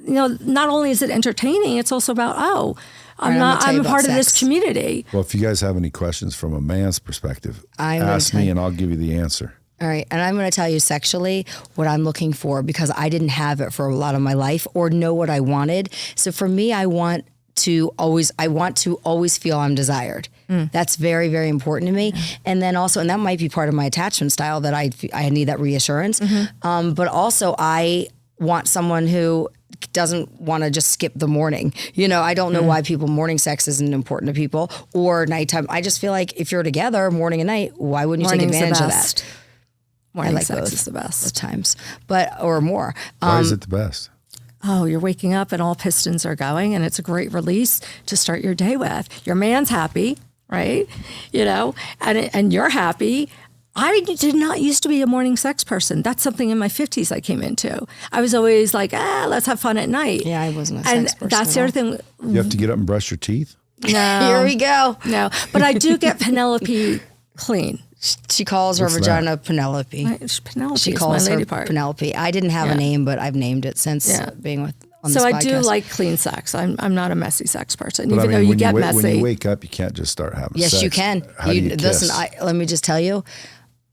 Not only is it entertaining, it's also about, Right, I'm gonna tell I'm you a about part of this sex. community. Well, if you guys have any questions from a man's perspective, I'm gonna ask tell me you. and I'll give you the answer. All right. And I'm going to tell you sexually what I'm looking for because I didn't have it for a lot of my life or know what I wanted. So for me, I want to always feel I'm desired. That's very, very important to me. And then also, and that might be part of my attachment style that I need that reassurance. But also I want someone who doesn't want to just skip the morning. I don't know why morning sex isn't important to people or nighttime. I just feel like if you're together morning and night, why wouldn't you take Morning's the advantage of best. that? Morning like sex both. is the best. At times, or more. Why is it the best? Oh, you're waking up and all pistons are going, and it's a great release to start your day with. Your man's happy, right? And you're happy. I did not used to be a morning sex person. That's something in my 50s I came into. I was always like, let's have fun at night. Yeah, I wasn't a And sex person that's the at other thing. You have to get up and brush your teeth? No, Here we go. no. But I do get Penelope clean. She calls her What's vagina Penelope. Penelope She is calls my her lady part. Penelope. I didn't have a Yeah. name, but I've named it since Yeah. being on So this I podcast. do like clean sex. I'm not a messy sex person, But even though when you get when messy. you wake up, you can't just start having Yes, sex. you can. How do you kiss? Listen, let me just tell you,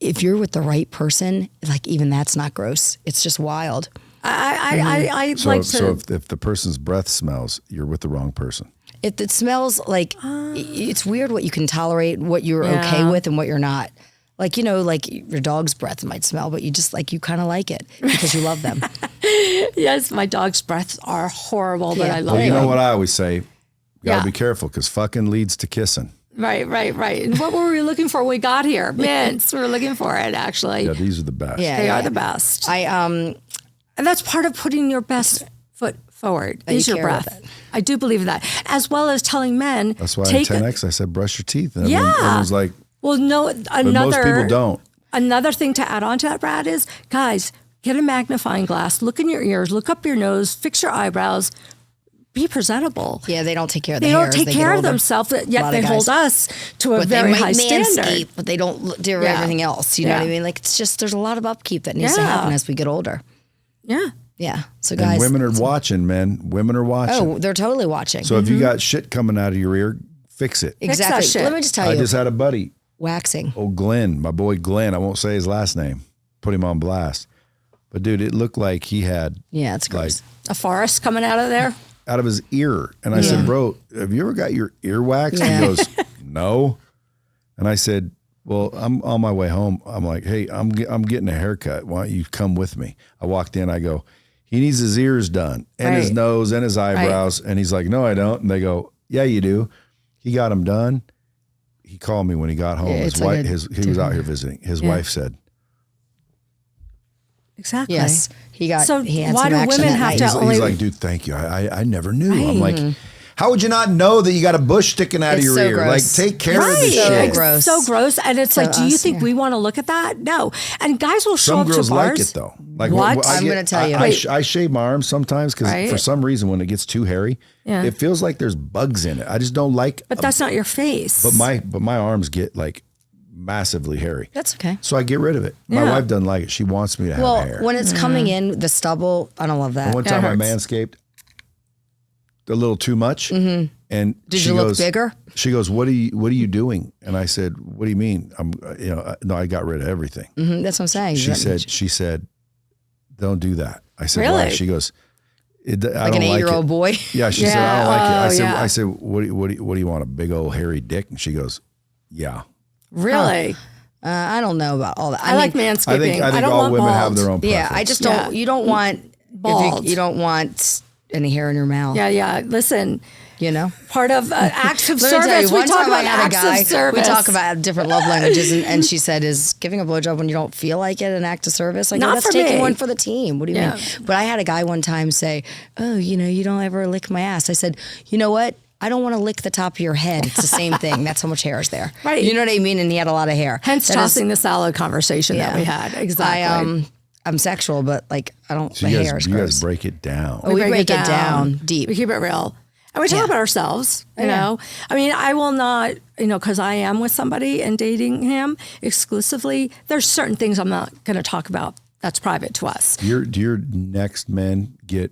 if you're with the right person, like even that's not gross. It's just wild. I so like so to. if the person's breath smells, you're with the wrong person. It smells like it's weird what you can tolerate, what you're okay Yeah. with, and what you're not. Like like your dog's breath might smell, but you just you kind of like it because you love them. Yes, my dog's breaths are horrible, but Yeah. I love Well, you them. know what I always say? You gotta Yeah. be careful because fucking leads to kissing. Right. And what were we looking for when we got here? Mints. We were looking for it, actually. Yeah, these are the best. Yeah. They are the best. I And that's part of putting your best foot forward is you your care about breath. I do believe that. As well as telling men. That's why take in 10X I said brush your teeth. And Yeah. everyone's like, Well, no, but most people don't. Another thing to add on to that, Brad, is guys, get a magnifying glass, look in your ears, look up your nose, fix your eyebrows, be presentable. Yeah, they don't take care of the They hair. don't take care of themselves, yet lot they of hold guys. us to a But very they high might standard. manscape, but they don't do Yeah. everything else. You know what I Yeah. mean? Like it's just there's a lot of upkeep that needs to Yeah. happen as we get older. Yeah. Yeah. So And guys, women are watching, men. Women are watching. oh, they're totally watching. So if you got shit coming out of your ear, fix it. exactly. shit. Let me just tell I you, just had a buddy, waxing. Glenn, my boy Glenn. I won't say his last name. Put him on blast. But dude, it looked like he had Yeah, it's gross. A forest coming out of there. out of his ear. And I said, bro, have you ever got your ear waxed? Yeah. He goes, no. And I said, Well, I'm on my way home. I'm like, hey, I'm getting a haircut. Why don't you come with me? I walked in. I go, he needs his ears done and his nose and his eyebrows. And he's like, no, I don't. And they go, yeah, you do. He got them done. He called me when he got home. Yeah, His wife, he was out here visiting. His wife said, exactly. Yes, he had why some do action women that have night. to he's only? like, dude, thank you. I never knew. I'm like, how would you not know that you got a bush sticking out of It's your so ear? gross. Like, take care of this So shit. gross. So gross. And it's So like, do you us, think yeah. we want to look at that? No. And guys will show Some up to girls bars. like it though. Like What? I'm gonna tell you. I shave my arms sometimes because Right. for some reason when it gets too hairy, Yeah. it feels like there's bugs in it. I just don't like. But that's not your face. But my arms get like massively hairy. That's okay. So I get rid of it. My Yeah. wife doesn't like it. She wants me to have Well, hair. when it's coming in, the stubble, I don't love that. One time I hurts. manscaped a little too much, and Did she you look goes, bigger? She goes, "What are you doing?" And I said, "What do you mean? No, I got rid of everything." That's what I'm saying. She said, "Don't do that." I said, "Why?" Really? She goes, I Like don't an like 8-year-old it. boy. Yeah, she said, "I don't like it." yeah. I said, "What do you want? A big old hairy dick?" And she goes, "Yeah." really? I don't know about all that. I like mean, manscaping. I think don't all want women bald. have their own Yeah, preference. I just don't. Yeah. You don't want Bald. You don't want any hair in your mouth. Yeah. Listen, You know. part of acts of Let me tell you, service. We one talk time I about had a acts guy. of service. We talk about different love languages, and she said, "Is giving a blowjob when you don't feel like it an act of service?" Like, Not that's for taking me. one for the team. What do you Yeah. mean? But I had a guy one time say, "Oh, you don't ever lick my ass." I said, "You know what? I don't want to lick the top of your head. It's the same thing. That's how much hair is there." Right. You know what I mean? And he had a lot of hair. Hence That is- tossing the salad conversation that we had. Exactly. I'm sexual, but like I don't. So my you hair is guys gross. break it down. We break it down deep. We keep it real. And we talk Yeah. about ourselves, you know. I mean, I will not, because I am with somebody and dating him exclusively, there's certain things I'm not going to talk about that's private to us. Do your next men get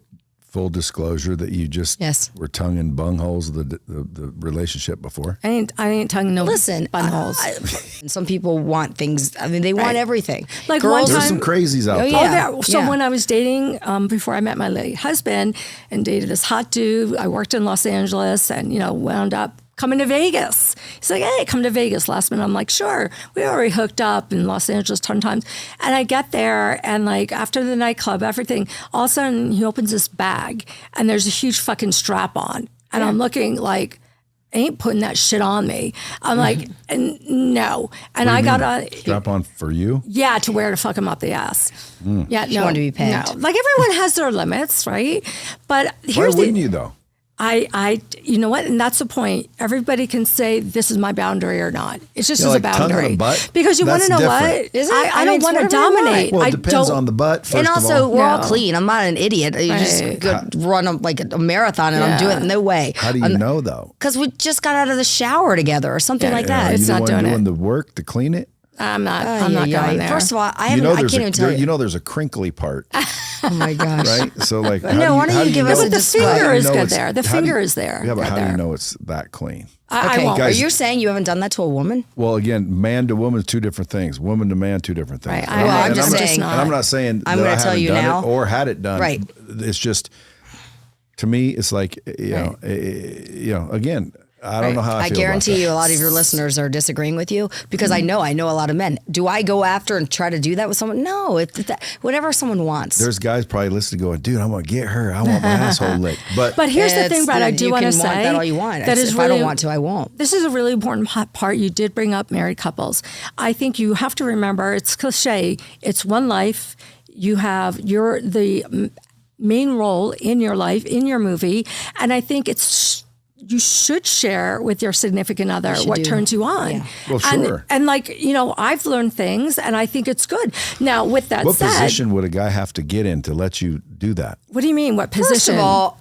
full disclosure that you just Yes. were tongue and bungholes the relationship before? I ain't tonguing no Listen, bunholes. and some people want things. I mean, they want everything. Like one girls, There's time- some crazies out there. yeah. So Yeah. when I was dating, before I met my late husband and dated this hot dude, I worked in Los Angeles and, wound up coming to Vegas. He's like, hey, come to Vegas last minute. I'm like, sure. We already hooked up in Los Angeles 10 times. And I get there and like after the nightclub, everything, all of a sudden he opens this bag and there's a huge fucking strap on. And I'm looking like, ain't putting that shit on me. I'm like, no. And I got a Strap on for you? yeah, to wear to fuck him up the ass. Yeah, no. wanted to be pegged. No. Like everyone has their limits, right? But Why here's wouldn't the you though? you know what? And that's the point. Everybody can say this is my boundary or not. It's just Yeah, as like a tongue on boundary. the butt? Because you want to That's know different. what? Is it? I I don't mean, want to it's whatever you want. dominate. Well, I it depends don't, on the butt, first and of also, all. we're all No. clean. I'm not an idiot. You just Right. go run a marathon and I'm doing it. No way. How do you know though? Because we just got out of the shower together or something like Are that. It's you the not one doing doing it. the work to clean it? I'm not going there. First of all, I You haven't. know I there's can't even tell you. there's a crinkly part, Oh my gosh. right? So like, why don't you give us know- a the description? finger how do you is know good it's- there. The how do you- finger is there. Yeah, but right how do you there. know it's that clean? I Okay, won't. are Guys- you saying you haven't done that to a woman? Well, again, man to woman is two different things. Woman to man, two different things. Right. And Well, I'm and just not- saying- and I'm not saying I'm that gonna I tell haven't you done now. it or had it done. Right. It's just to me, it's like again, I don't know how I feel guarantee about that. you a lot of your listeners are disagreeing with you because I know a lot of men. Do I go after and try to do that with someone? No, whatever someone wants. There's guys probably listening going, dude, I'm gonna get her. I want my asshole licked. But But here's the thing, Brad. I do want to say you can want that all you want. That is if really, I don't want to, I won't. This is a really important part. You did bring up married couples. I think you have to remember it's cliche. It's one life. You're the main role in your life, in your movie. And I think you should share with your significant other what do. turns you on. Yeah. Well, sure. And like, I've learned things and I think it's good. Now, with that what said, position would a guy have to get in to let you do that? what do you mean? What position? First of all,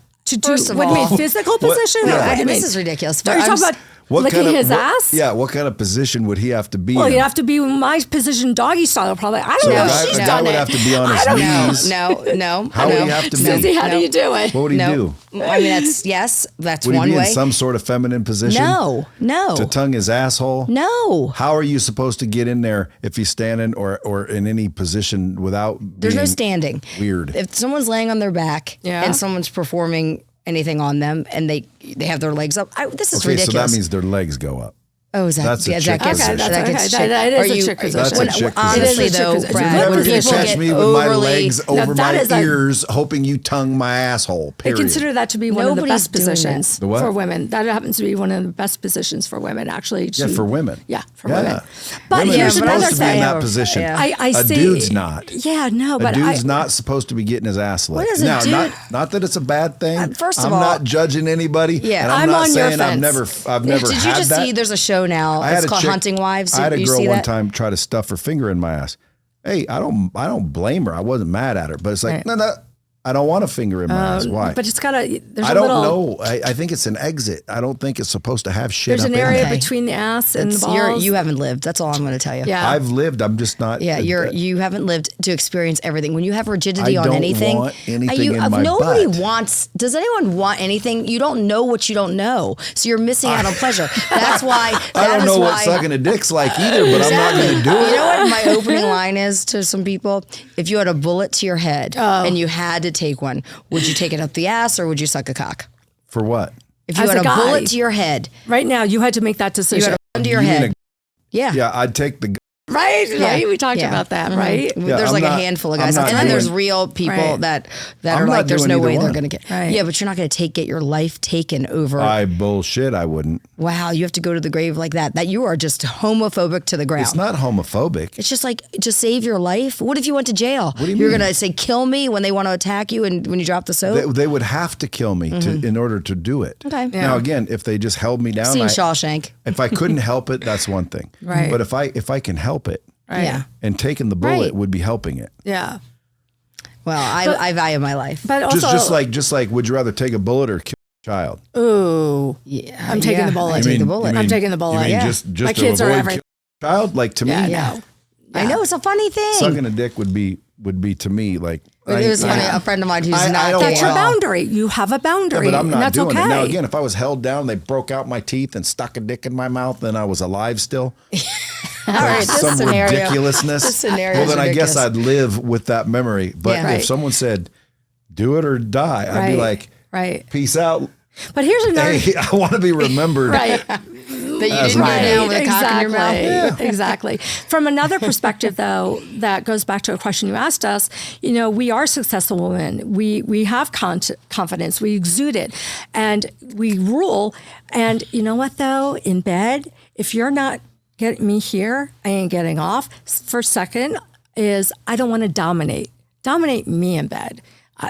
what do you mean? Physical position? yeah. Or what do you this mean? is ridiculous. Are you talking about licking his ass? Yeah, what kind of position would he have to be Well, in? you'd have to be in my position, doggy style, probably. I don't know. a guy, She's a guy done would it. have to be on his I don't know. knees. No. How would he have to be? Suzy, how do you do it? What would he do? I mean, that's Would he one be way. in some sort of feminine position? No. To tongue his asshole? No. How are you supposed to get in there if he's standing or in any position without There's no being standing. weird? If someone's laying on their back Yeah. and someone's performing anything on them and they have their legs up, this is Okay, ridiculous. so that means their legs go up. Oh, is that That's a chick Okay, position. that's gets okay. chick. That Are is a you- chick That's position. a chick Honestly, position. though, It's a Brad, good when Never people gonna catch get me with my overly- legs over that my is a- ears, hoping you tongue my asshole. I Period. consider that to be one of the Nobody's best doing that. positions The what? for women. That happens to be one of the best positions for women, actually. Yeah, for women. Yeah, for women. But Women are here's supposed another to be in thing. that position. Yeah. I A see. dude's not. Yeah, no, A but dude's not supposed to be getting his ass licked. is a Now, dude- not that it's a bad thing. First of I'm all- not judging anybody. Yeah. and I'm I'm not on your saying I've fence. never Did you had just that. see? There's a show now. I had It's a called chick- Hunting Wives. I had a Did you girl see one that? time try to stuff her finger in my ass. Hey, I don't blame her. I wasn't mad at her, but it's like, Right. no, I don't want a finger in my ass. Why? But it's got a. There's I a don't little. know. I think it's an exit. I don't think it's supposed to have shit There's up an in area there. between the ass and the balls. You haven't lived. That's all I'm going to tell you. Yeah. I've lived. I'm just not. Yeah, you haven't lived to experience everything. When you have rigidity I on don't anything, want anything in my nobody butt. wants. Does anyone want anything? You don't know what you don't know, so you're missing out on pleasure. That's why. I don't know what why, sucking a dick's like either, but I'm not going to do You it. know what my opening line is to some people? If you had a bullet to your head and you had to take one, would you take it up the ass or would you suck a cock? For what? If you As had a a guy. bullet to your head, Right now, you had to make that you decision. had a gun to your You mean head. Yeah. Yeah, I'd take the. Right? We talked Yeah. about that, right? There's I'm like not- a handful of I'm guys, and not then there's doing- real people Right. that I'm are not like, there's doing no either way they're one. going to get. Right. Yeah, but you're not going to get your life taken over. I bullshit. I wouldn't. Wow, you have to go to the grave like that. That you are just homophobic to the ground. It's not homophobic. It's just like, just save your life. What if you went to jail? What do you You're mean? going to say, kill me when they want to attack you and when you drop the soap? They would have to kill me in order to do it. Okay. Now again, if they just held me down, Seen Shawshank. if I couldn't help it, that's one thing. Right. But if I can help it, Right. Yeah. and taking the bullet Right. would be helping it. Yeah. Well, I value my life. But also, Just like, would you rather take a bullet or kill a child? ooh, Yeah, I'm taking the bullet. I You take the mean- bullet. you I'm mean- taking the bullet. You mean Yeah. just My to kids are avoid every. killing a child? Like to Yeah, me, no. I know it's a funny thing. sucking a dick would be to me like. It was funny. A friend of mine who's I not don't gay That's at your all. boundary. You have a boundary. But I'm and not that's doing okay. it. Now again, if I was held down, they broke out my teeth and stuck a dick in my mouth, and I was alive still. All right, this Some scenario. ridiculousness. This scenario well, is then I guess ridiculous. I'd live with that memory. But Yeah. if Right. someone said, "Do it or die," I'd be Right. like, Right. "Peace out." But here's another. Hey, I want to be remembered. Right. That you didn't go down with a cock in your mouth. Exactly. From another perspective, though, that goes back to a question you asked us. You know, we are successful women. We have confidence. We exude it, and we rule. And you know what, though, in bed, if you're not getting me here, I ain't getting off. First, second is I don't want to dominate. Dominate me in bed.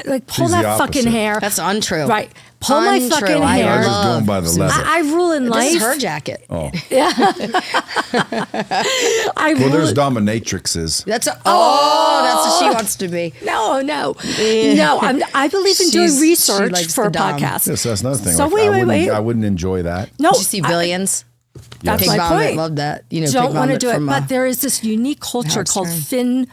Like pull She's the that fucking opposite. hair. That's untrue. Right. Pull my Untrue. fucking I hair. I was just love going by the leather. I rule in This life. is her jacket. Oh, I well, rule. there's dominatrixes. That's that's what she wants to be. No. I believe in doing She research likes for the a dom. podcast. Yes, that's another thing. So Like, wait. I wouldn't enjoy that. No, Did you see Billions? that's Pig my Vomit, point. loved that. You know, Don't Pig want to Vomit do it, from, but there is this unique culture Howard called Stern.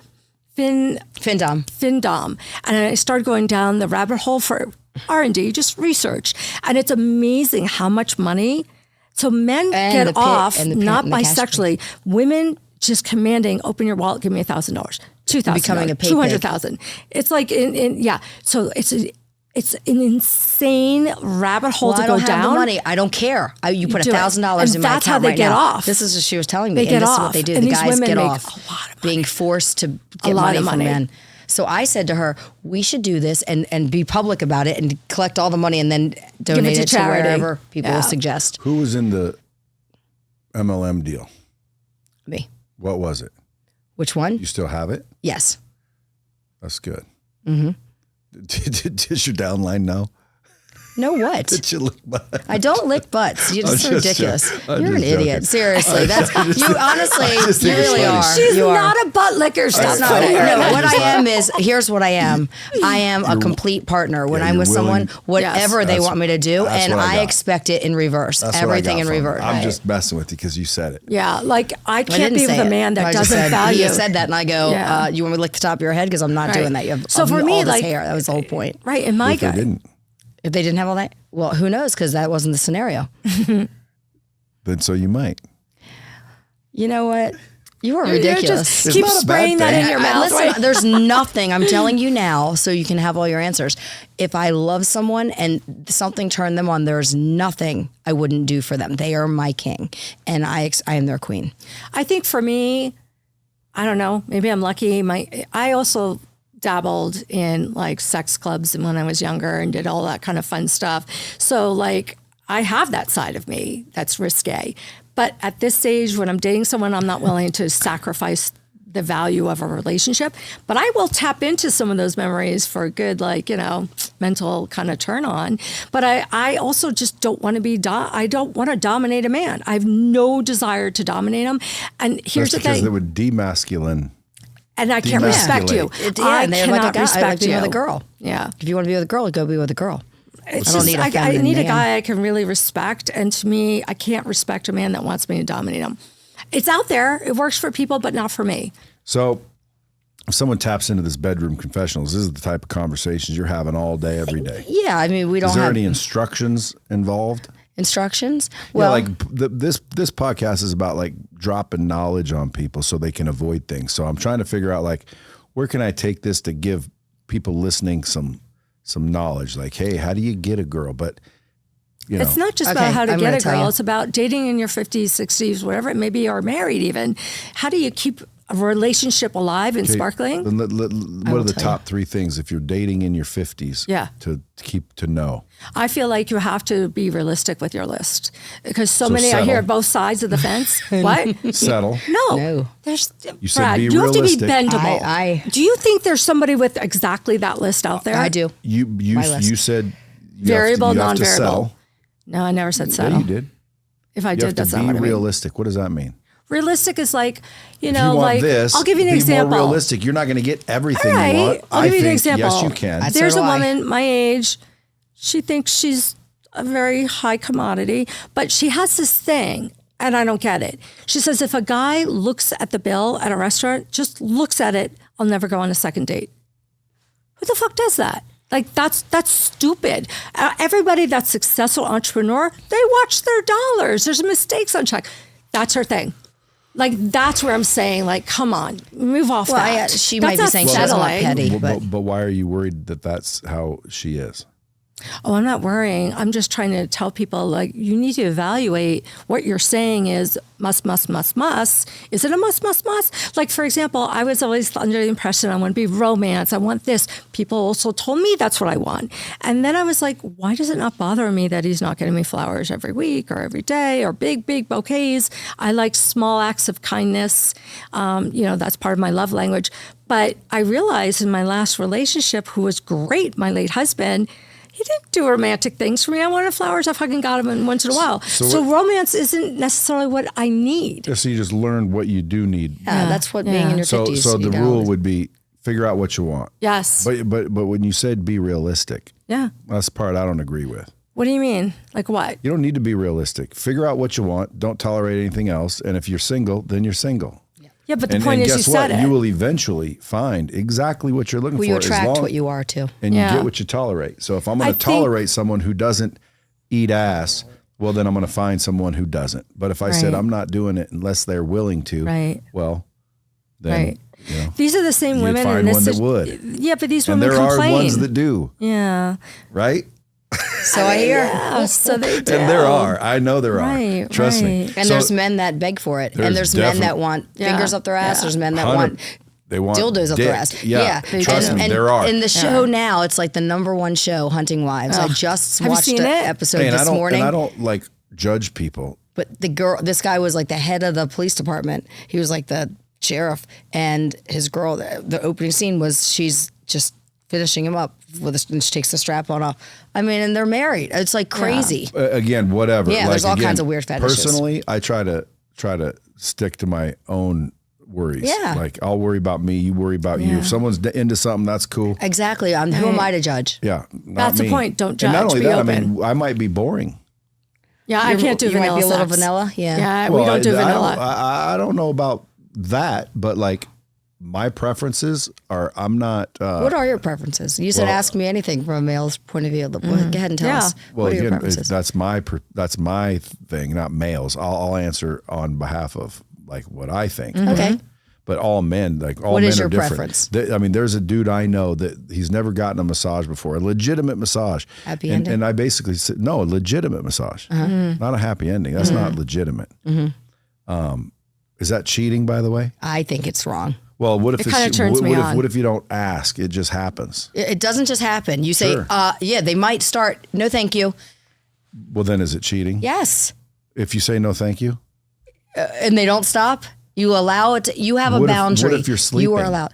Findom. Findom, and I started going down the rabbit hole for R&D, just research, and it's amazing how much money. So men And get the pit off and the pit not and the cash bisexually. Women just commanding, open your wallet, give me $1,000, $2,000, Becoming a pay pig. 200,000. It's like yeah. So it's an insane rabbit hole Well, to I go don't have down. the money. I don't care. You put do it. $1,000 And in my that's how account they right get now. off. This is what she was telling me. They get and this off. is what they do. And the these guys women get make off a lot of being forced to get lot money of from money. men. So I said to her, we should do this and be public about it and collect all the money and then donate to it to charity. wherever people Yeah. suggest. Who was in the MLM deal? Me. What was it? Which one? You still have it? Yes. That's good. Mm-hmm. Does your downline know? No, what? Did you look back? I don't lick butts. You're just I'm just ridiculous. joking. I'm You're an just joking. idiot. Seriously, that's you. Honestly, just you think it's really funny. are. She's You are. not a butt licker. Stop That's not putting it. her in No, that. what I am is, here's what I am. I am a complete partner. When Yeah, I'm you're with someone, willing- whatever they That's- want me to do, that's and what I I got. expect it in reverse. That's Everything what I in got from it. reverse. I'm just messing with you because you said it. Yeah, like I I can't didn't be say with a it. man that I just doesn't said, value. He said that, and I go, Yeah. "You want me to lick the top of your head because I'm not Right. doing that." You have So for all me, this like- hair. That was the whole point. Right, and my If they guy. didn't, If they didn't have all that, well, who knows? Because that wasn't the scenario. then so you might. You know what? You are You ridiculous. just keep not a bad spraying that thing. in your mouth. Listen, right? there's nothing. I'm telling you now, so you can have all your answers. If I love someone and something turned them on, there's nothing I wouldn't do for them. They are my king, and I am their queen. I think for me, I don't know, maybe I'm lucky. I also dabbled in like sex clubs when I was younger and did all that kind of fun stuff. So like I have that side of me that's risque. But at this stage, when I'm dating someone, I'm not willing to sacrifice the value of a relationship. But I will tap into some of those memories for a good, like, mental kind of turn on. But I also just don't want to be, I don't want to dominate a man. I have no desire to dominate him. And here's the because thing. it would demasculine. And I can't respect you. I and they're cannot like a guy. I like respect being you. with a girl. Yeah. If you want to be with a girl, go be with a girl. It's I don't just, need a I feminine need a man. guy I can really respect. And to me, I can't respect a man that wants me to dominate him. It's out there. It works for people, but not for me. So if someone taps into this bedroom confessionals, this is the type of conversations you're having all day, every day. Yeah, I mean, we don't Is there have any instructions involved? instructions. Well, this podcast is about like dropping knowledge on people so they can avoid things. So I'm trying to figure out like, where can I take this to give people listening some knowledge? Like, hey, how do you get a girl? But It's not just Okay, about how to I'm get gonna a tell girl. you. It's about dating in your 50s, 60s, whatever it may be, or married even. How do you keep a relationship alive and sparkling? then what are the top 3 things if you're dating in your 50s? Yeah. To keep to know. I feel like you have to be realistic with your list because so So many I settle. hear both sides of the fence. What? Settle. No. There's You said Brad, be you have to be realistic. bendable. Do you think there's somebody with exactly that list out there? I do. You My list. you said Variable, you have to non-variable. settle. No, I never said Yeah, settle. you did. If I You did, have that's to not be what I mean. realistic. What does that mean? Realistic is like, If you want like this, I'll give you an be example. more realistic. You're not going to get everything All right, you want. I'll I give you an think example. yes, you can. That's- There's So a do I. woman my age. She thinks she's a very high commodity, but she has this thing, and I don't get it. She says if a guy looks at the bill at a restaurant, just looks at it, I'll never go on a second date. Who the fuck does that? Like that's stupid. Everybody that's successful entrepreneur, they watch their dollars. There's mistakes on check. That's her thing. Like that's where I'm saying, like, come on, move off Well, that. she That's might be not saying she doesn't want settling. petty. But why are you worried that that's how she is? Oh, I'm not worrying. I'm just trying to tell people, like, you need to evaluate what you're saying is must. Is it a must? Like, for example, I was always under the impression I want to be romance. I want this. People also told me that's what I want. And then I was like, why does it not bother me that he's not getting me flowers every week or every day or big bouquets? I like small acts of kindness. That's part of my love language. But I realized in my last relationship, who was great, my late husband, he didn't do romantic things for me. I wanted flowers. I fucking got them once in a while. So romance isn't necessarily what I need. So you just learn what you do need. Yeah, that's what being in your 50s. So you the got rule always- would be figure out what you want. Yes. But when you said be realistic, Yeah. that's the part I don't agree with. What do you mean? Like what? You don't need to be realistic. Figure out what you want. Don't tolerate anything else. And if you're single, then you're single. Yeah, but the And point is you guess said what? it. You will eventually find exactly what you're looking Well, for. you as attract long- what you are too. and you Yeah. get what you tolerate. So if I'm going I to think- tolerate someone who doesn't eat ass, well, then I'm going to find someone who doesn't. But if I said Right. I'm not doing it unless they're willing to, Right. well, then Right. you know, These are the same you'd women find in this one that situ- would. Yeah, but these And women there complain. are ones that do, Yeah. right? So I hear. Yeah, so they do. And there are. I know there Right, are. Trust me. right. And So there's men that beg for it. And there's men that want fingers up their ass. Yeah. There's men that 100 want they want dildos up dick. their ass. Yeah, trust and, me, and, there are. In the show now, it's like the #1 show, Hunting Wives. I just Have you watched seen an it? episode Hey, and this morning. And I don't like judge people. But this guy was like the head of the police department. He was like the sheriff, and his girl. The opening scene was she's just finishing him up and she takes the strap on off. I mean, and they're married. It's like crazy. Again, whatever. Yeah, there's all kinds of weird fetishes. Personally, I try to stick to my own worries. Yeah. Like I'll worry about me, you worry about you. If someone's into something, that's cool. Exactly. Who am I to judge? Yeah. That's the me. point. Don't And not judge, only be that, I open. mean, I might be boring. Yeah, I can't do You vanilla might be a little sex. vanilla. Yeah. Yeah, we don't do vanilla. I don't know about that, but like my preferences are, I'm not. What are your preferences? You said well- ask me anything from a male's point of view. Go ahead and tell Yeah. us. Well, What are your again, preferences? that's my thing, not males. I'll answer on behalf of like what I think. Okay. But all men, like all What men is are your different. preference? I mean, there's a dude I know that he's never gotten a massage before, a legitimate massage. Happy and, ending? and I basically said, no, a legitimate massage, not a happy ending. That's not legitimate. Is that cheating, by the way? I think it's wrong. Well, what if It kinda turns me on. what if you don't ask? It just happens. It doesn't just happen. You say, Sure. yeah, they might start. No, thank you. Well, then is it cheating? Yes. If you say no, thank you. And they don't stop. You allow it. You have a What if- boundary. what if you're sleeping? You are allowed.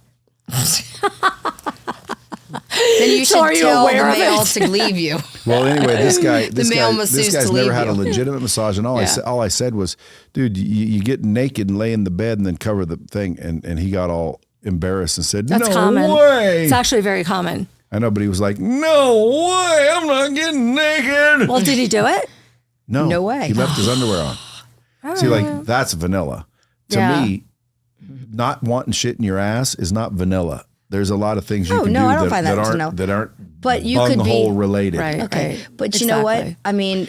Then you should are you tell the aware of male it? to leave you. Well, anyway, this male masseuse guy's to never leave had a you. legitimate massage, and all I said was, dude, you get naked and lay in the bed and then cover the thing, and he got all embarrassed and said, That's no common. way. It's actually very common. I know, but he was like, no way, I'm not getting naked. Well, did he do it? No way. He left his underwear on. See, like that's vanilla. To Yeah. me, not wanting shit in your ass is not vanilla. There's a lot of things you Oh, can no, do I don't find that vanilla. that aren't But you could be- bunghole related. Right. Okay. But you know what? Exactly. I mean,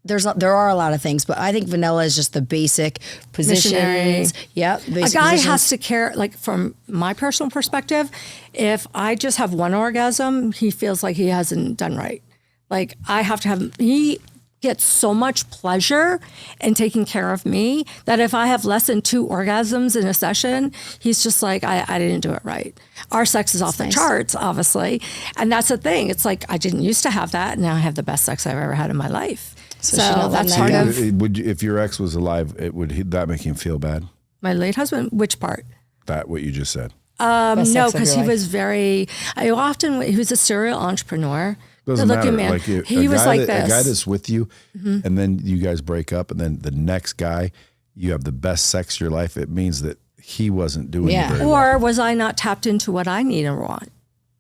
there are a lot of things, but I think vanilla is just the basic positions. Missionary. Yep. A Basic guy positions. has to care, like from my personal perspective, if I just have one orgasm, he feels like he hasn't done right. Like I have to have, he gets so much pleasure in taking care of me that if I have less than 2 orgasms in a session, he's just like, I didn't do it right. Our sex is off the nice. charts, obviously. And that's the thing. It's like, I didn't used to have that. And now I have the best sex I've ever had in my life. So So, she knows that's that part now. of If your ex was alive, that make him feel bad? my late husband. Which part? That what you just said. Best No, sex of because your he life. was he was a serial entrepreneur. Doesn't Good-looking matter. man. Like He was like a guy this. that's with you, and then you guys break up, and then the next guy, you have the best sex of your life. It means that he wasn't doing Yeah. it very well. Or was I not tapped into what I need and want?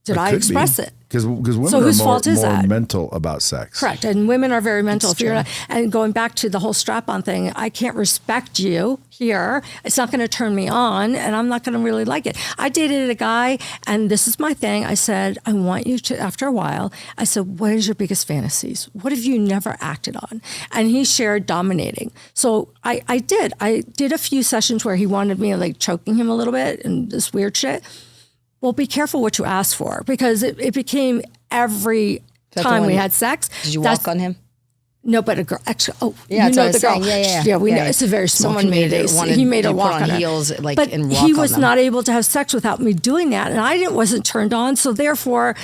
Did I express it? Because women So are whose more, fault is more that? mental about sex. Correct. And women are very mental. It's If you're true. not, and going back to the whole strap-on thing, I can't respect you here. It's not going to turn me on, and I'm not going to really like it. I dated a guy, and this is my thing. I said, I want you to, after a while, I said, what is your biggest fantasies? What have you never acted on? And he shared dominating. So I did. I did a few sessions where he wanted me like choking him a little bit and this weird shit. Well, be careful what you ask for, because it became every the time we one- had sex. Did you that's- walk on him? No, but a girl. Actually, Yeah, you that's know what I the was girl. saying. Yeah. we know it's a very small Someone made community. it. Wanted He made her you put walk on on her. heels, like, but and he walk was on them. not able to have sex without me doing that, and I wasn't turned on. So therefore,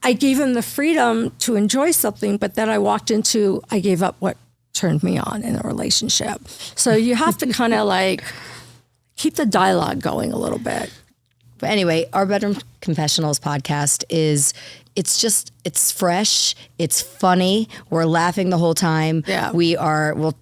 I gave him the freedom to enjoy something. But then I gave up what turned me on in a relationship. So you have to kind of like keep the dialogue going a little bit. But anyway, our Bedroom Confessionals podcast it's fresh, it's funny, we're laughing the whole time. Yeah.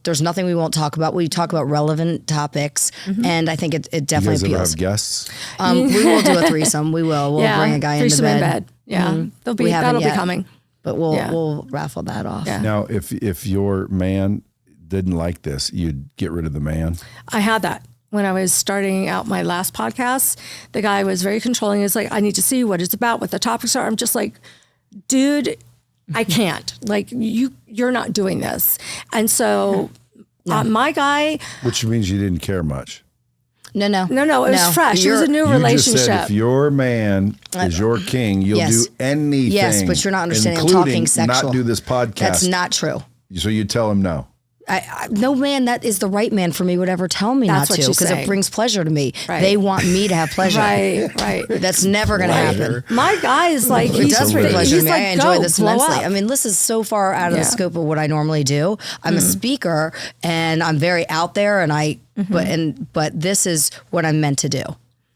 There's nothing we won't talk about. We talk about relevant topics, and I think it You definitely guys ever appeals. have guests? We will do a threesome. We will. We'll bring a guy into threesome bed. Yeah, We haven't that'll be yet. coming. But we'll Yeah. we'll raffle that off. Yeah. Now, if your man didn't like this, you'd get rid of the man. I had that when I was starting out my last podcast. The guy was very controlling. He's like, I need to see what it's about, what the topics are. I'm just like, dude, I can't. Like, you're not doing this. And so my guy, Which means you didn't care much. no, it was fresh. It was a new You relationship. just said if your man is your king, you'll Yes. do anything. Yes, but you're not understanding. I'm including talking sexual. not do this podcast. That's not true. So you tell him no. No man that is the right man for me would ever tell me That's not what to, she's because it saying. brings pleasure to me. Right. They want me to have pleasure. right. That's never going to happen. My guy is like, It he's does bring hilarious. pleasure to he's me. like, I enjoy go, this blow immensely. up. I mean, this is so far out of the Yeah. scope of what I normally do. I'm a speaker and I'm very out there, and but this is what I'm meant to do.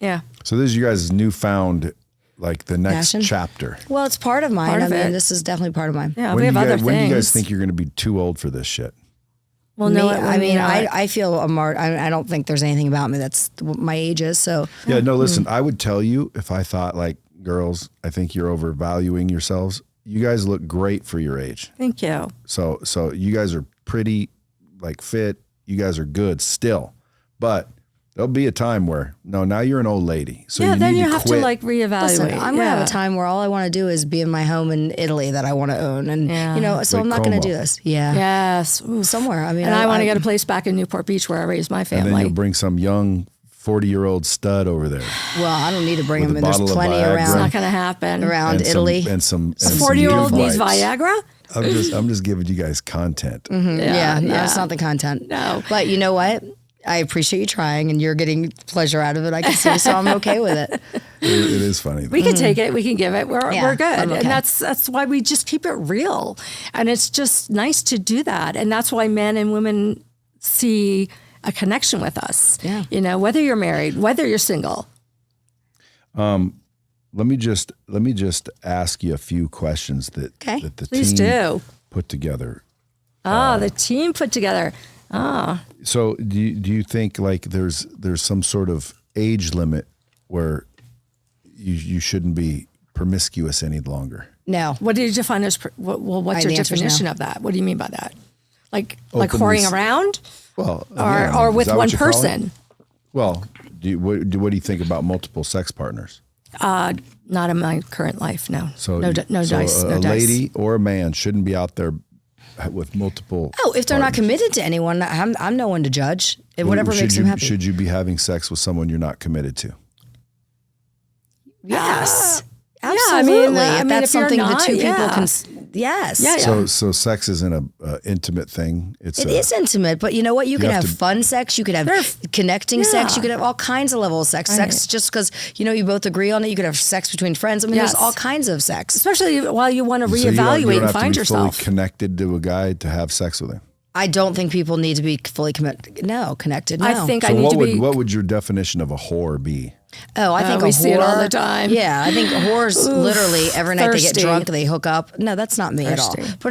Yeah. So this is you guys' newfound, like the next Passion? chapter. Well, it's part of mine. Part of I mean, it. this is definitely part of mine. Yeah. We have other things. When do you guys think you're going to be too old for this shit? Well, Me, no, I mean, I I feel a mart. I don't think there's anything about me that's what my age is. So Yeah, no, listen, I would tell you if I thought like, girls, I think you're overvaluing yourselves. You guys look great for your age. thank you. So you guys are pretty like fit. You guys are good still. But There'll be a time where, no, now you're an old lady. So then need you to have quit. to like reevaluate. Listen, I'm going to have a time where all I want to do is be in my home in Italy that I want to own. And, so Like I'm not going to Como. do this. Yeah. Yes. Ooh. Somewhere. I mean, And I want to get a place back in Newport Beach where I raised my And family. then you'll bring some young 40-year-old stud over there. well, I don't need to bring With them a in. There's bottle of plenty Viagra. It's not around going to happen. around Italy. And some A 40-year-old good needs wipes. Viagra? I'm just giving you guys content. Yeah, that's not the content. No. But you know what? I appreciate you trying, and you're getting pleasure out of it. I can see, so I'm okay with it. It is funny. We can take it. We can give it. We're good. I'm okay. And that's why we just keep it real. And it's just nice to do that. And that's why men and women see a connection with us. Yeah. Whether you're married, whether you're single. Let me just ask you a few questions that the Please team do. put together. The team put together. So do you think like there's some sort of age limit where you shouldn't be promiscuous any longer? No. What did you define as, what's your The answer's definition no. of that? What do you mean by that? Like Openly whoring around? Well, Or with one person? Well, what do you think about multiple sex partners? Not in my current life, no. So no dice. A No dice. lady or a man shouldn't be out there with multiple. Oh, if they're not partners. committed to anyone, I'm no one to judge. Whatever Should makes you, them happy. Should you be having sex with someone you're not committed to? Yes. I Absolutely. mean, If that's if you're something the not, two people yeah. can. Yes. Yeah. So sex isn't a intimate thing. It is intimate, but you know what? You can have have to- fun sex. You could have connecting sex. You could have all kinds of levels of sex. Sex just because, you both agree on it. You could have sex between friends. I mean, Yes. there's all kinds of sex. Especially while you want to So you don't reevaluate have and to find be yourself. fully connected to a guy to have sex with him. I don't think people need to be fully connected. No. I think So I need to be. what would your definition of a whore be? Oh, I think we a see it all whore- the time. Yeah, I think whores literally every night they thirsty. get drunk, they hook up. No, that's not me at all. Thirsty, But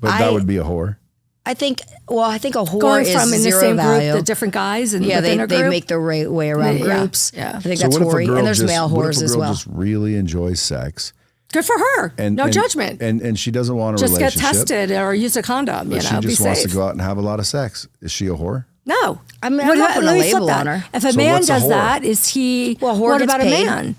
But that would be a whore. I think a whore Going is from in the zero same value. group, the different guys, and Yeah, within they a group. make their way around Yeah, groups. yeah. I think So that's what if a whory. girl And there's just, male what if whores a as girl well. just really enjoys sex? Good for her. No judgment. And she doesn't want a Just get relationship. tested or use a condom. But she be just wants safe. to go out and have a lot of sex. Is she a whore? No. I mean, I'm not putting a let me flip label that. on her. If a So man what's a does whore? that, is he? Well, whore what gets about paid. a man?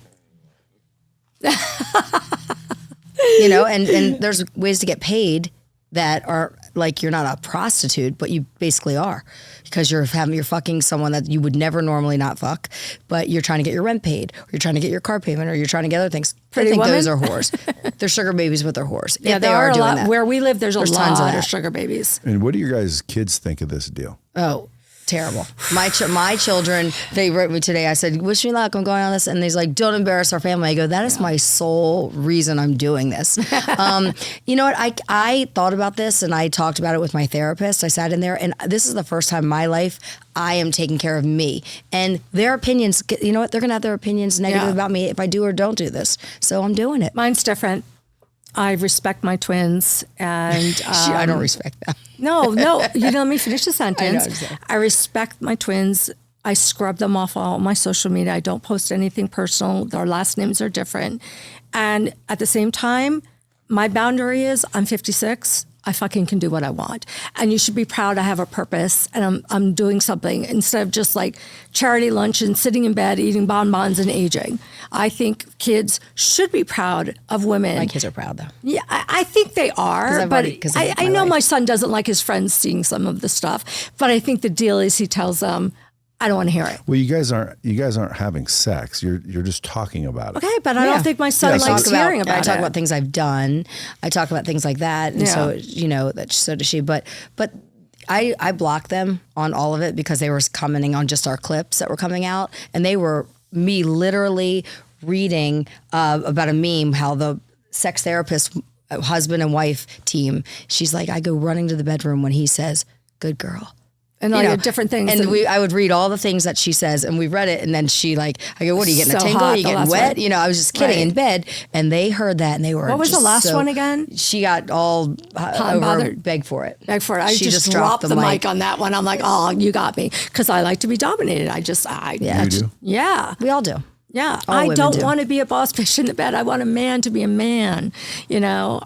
And there's ways to get paid that are like you're not a prostitute, but you basically are because you're fucking someone that you would never normally not fuck, but you're trying to get your rent paid, or you're trying to get your car payment, or you're trying to get other things. Pretty I think women? those are whores. They're sugar babies, but they're whores. Yeah, If they there are a doing lot. that. Where we live, there's There's a tons of lot that. of sugar babies. And what do your guys' kids think of this deal? Oh, terrible. My children, they wrote me today. I said, wish me luck. I'm going on this. And they's like, don't embarrass our family. I go, that is my sole reason I'm doing this. You know what? I thought about this and I talked about it with my therapist. I sat in there and this is the first time in my life I am taking care of me. And their opinions, you know what? They're going to have their opinions negative about me if I do or don't do this. So I'm doing it. Mine's different. I respect my twins, and I don't respect them. No, let me finish the sentence. exactly. I respect my twins. I scrub them off all my social media. I don't post anything personal. Their last names are different. And at the same time, my boundary is I'm 56. I fucking can do what I want. And you should be proud I have a purpose and I'm doing something instead of just like charity lunch and sitting in bed eating bonbons and aging. I think kids should be proud of women. My kids are proud though. Yeah, I think they are, I've but already- 'cause of I my know life. my son doesn't like his friends seeing some of the stuff. But I think the deal is he tells them, I don't want to hear it. Well, you guys aren't having sex. You're just talking about it. Okay, but I don't think my son likes hearing about it. I talk about things I've done. I talk about things like that. And so, so does she. But I blocked them on all of it because they were commenting on just our clips that were coming out. And they were me literally reading about a meme, how the sex therapist, husband and wife team, she's like, I go running to the bedroom when he says, good girl. And all your different things. And I would read all the things that she says, and we read it, and then she I go, what, are you getting a So tingle? hot, Are you the getting last wet? one. I was just kidding in bed, and they heard that, and they were What was the just last one again? She got all bothered. begged for it. Beg for it. I She just dropped the mic on that one. I'm like, oh, you got me. Because I like to be dominated. You do? Yeah. We all do. Yeah, All I women don't do. want to be a boss bitch in the bed. I want a man to be a man. You know,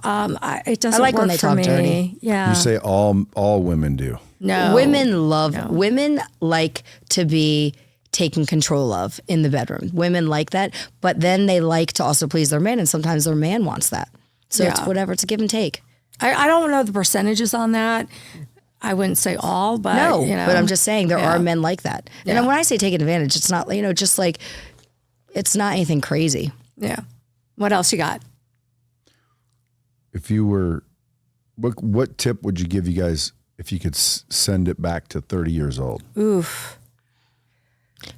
it doesn't like work when they for talk me. dirty. Yeah, You say all women do. no. Women like to be taken control of in the bedroom. Women like that, but then they like to also please their man, and sometimes their man wants that. So it's Yeah. whatever. It's a give and take. I don't know the percentages on that. I wouldn't say all, but No, you know, but I'm just saying there yeah. are men like that. And Yeah. when I say taking advantage, it's not, just like, it's not anything crazy. Yeah. What else you got? If you were, what tip would you give you guys if you could send it back to 30 years old? Oof.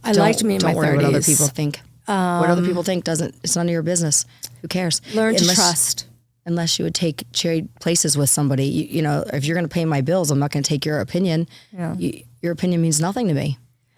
I like to be in my 30s. Don't worry what other people think. What other people think it's none of your business. Who cares? Learn to trust. Unless you would trade places with somebody. You know, if you're going to pay my bills, I'm not going to take your opinion. Yeah. Your opinion means nothing to me.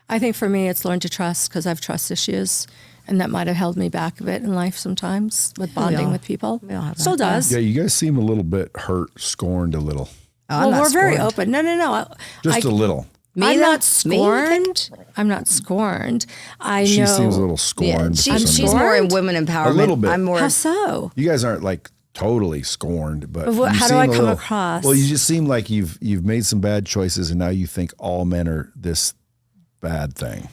I think for me, it's learn to trust because I have trust issues. And that might have held me back a bit in life sometimes with bonding with people. all have that. Still does. Yeah, you guys seem a little bit hurt, scorned a little. Oh, Well, I'm not we're very scorned. open. No. Just a little. I'm though? not scorned. I'm not scorned. I She know. seems a little Yeah, scorned. for some she's reason. more in women empowerment. A little bit. I'm more. How so? You guys aren't like totally scorned, but But you how do seem I a come little- across? Well, you just seem like you've made some bad choices, and now you think all men are this bad thing.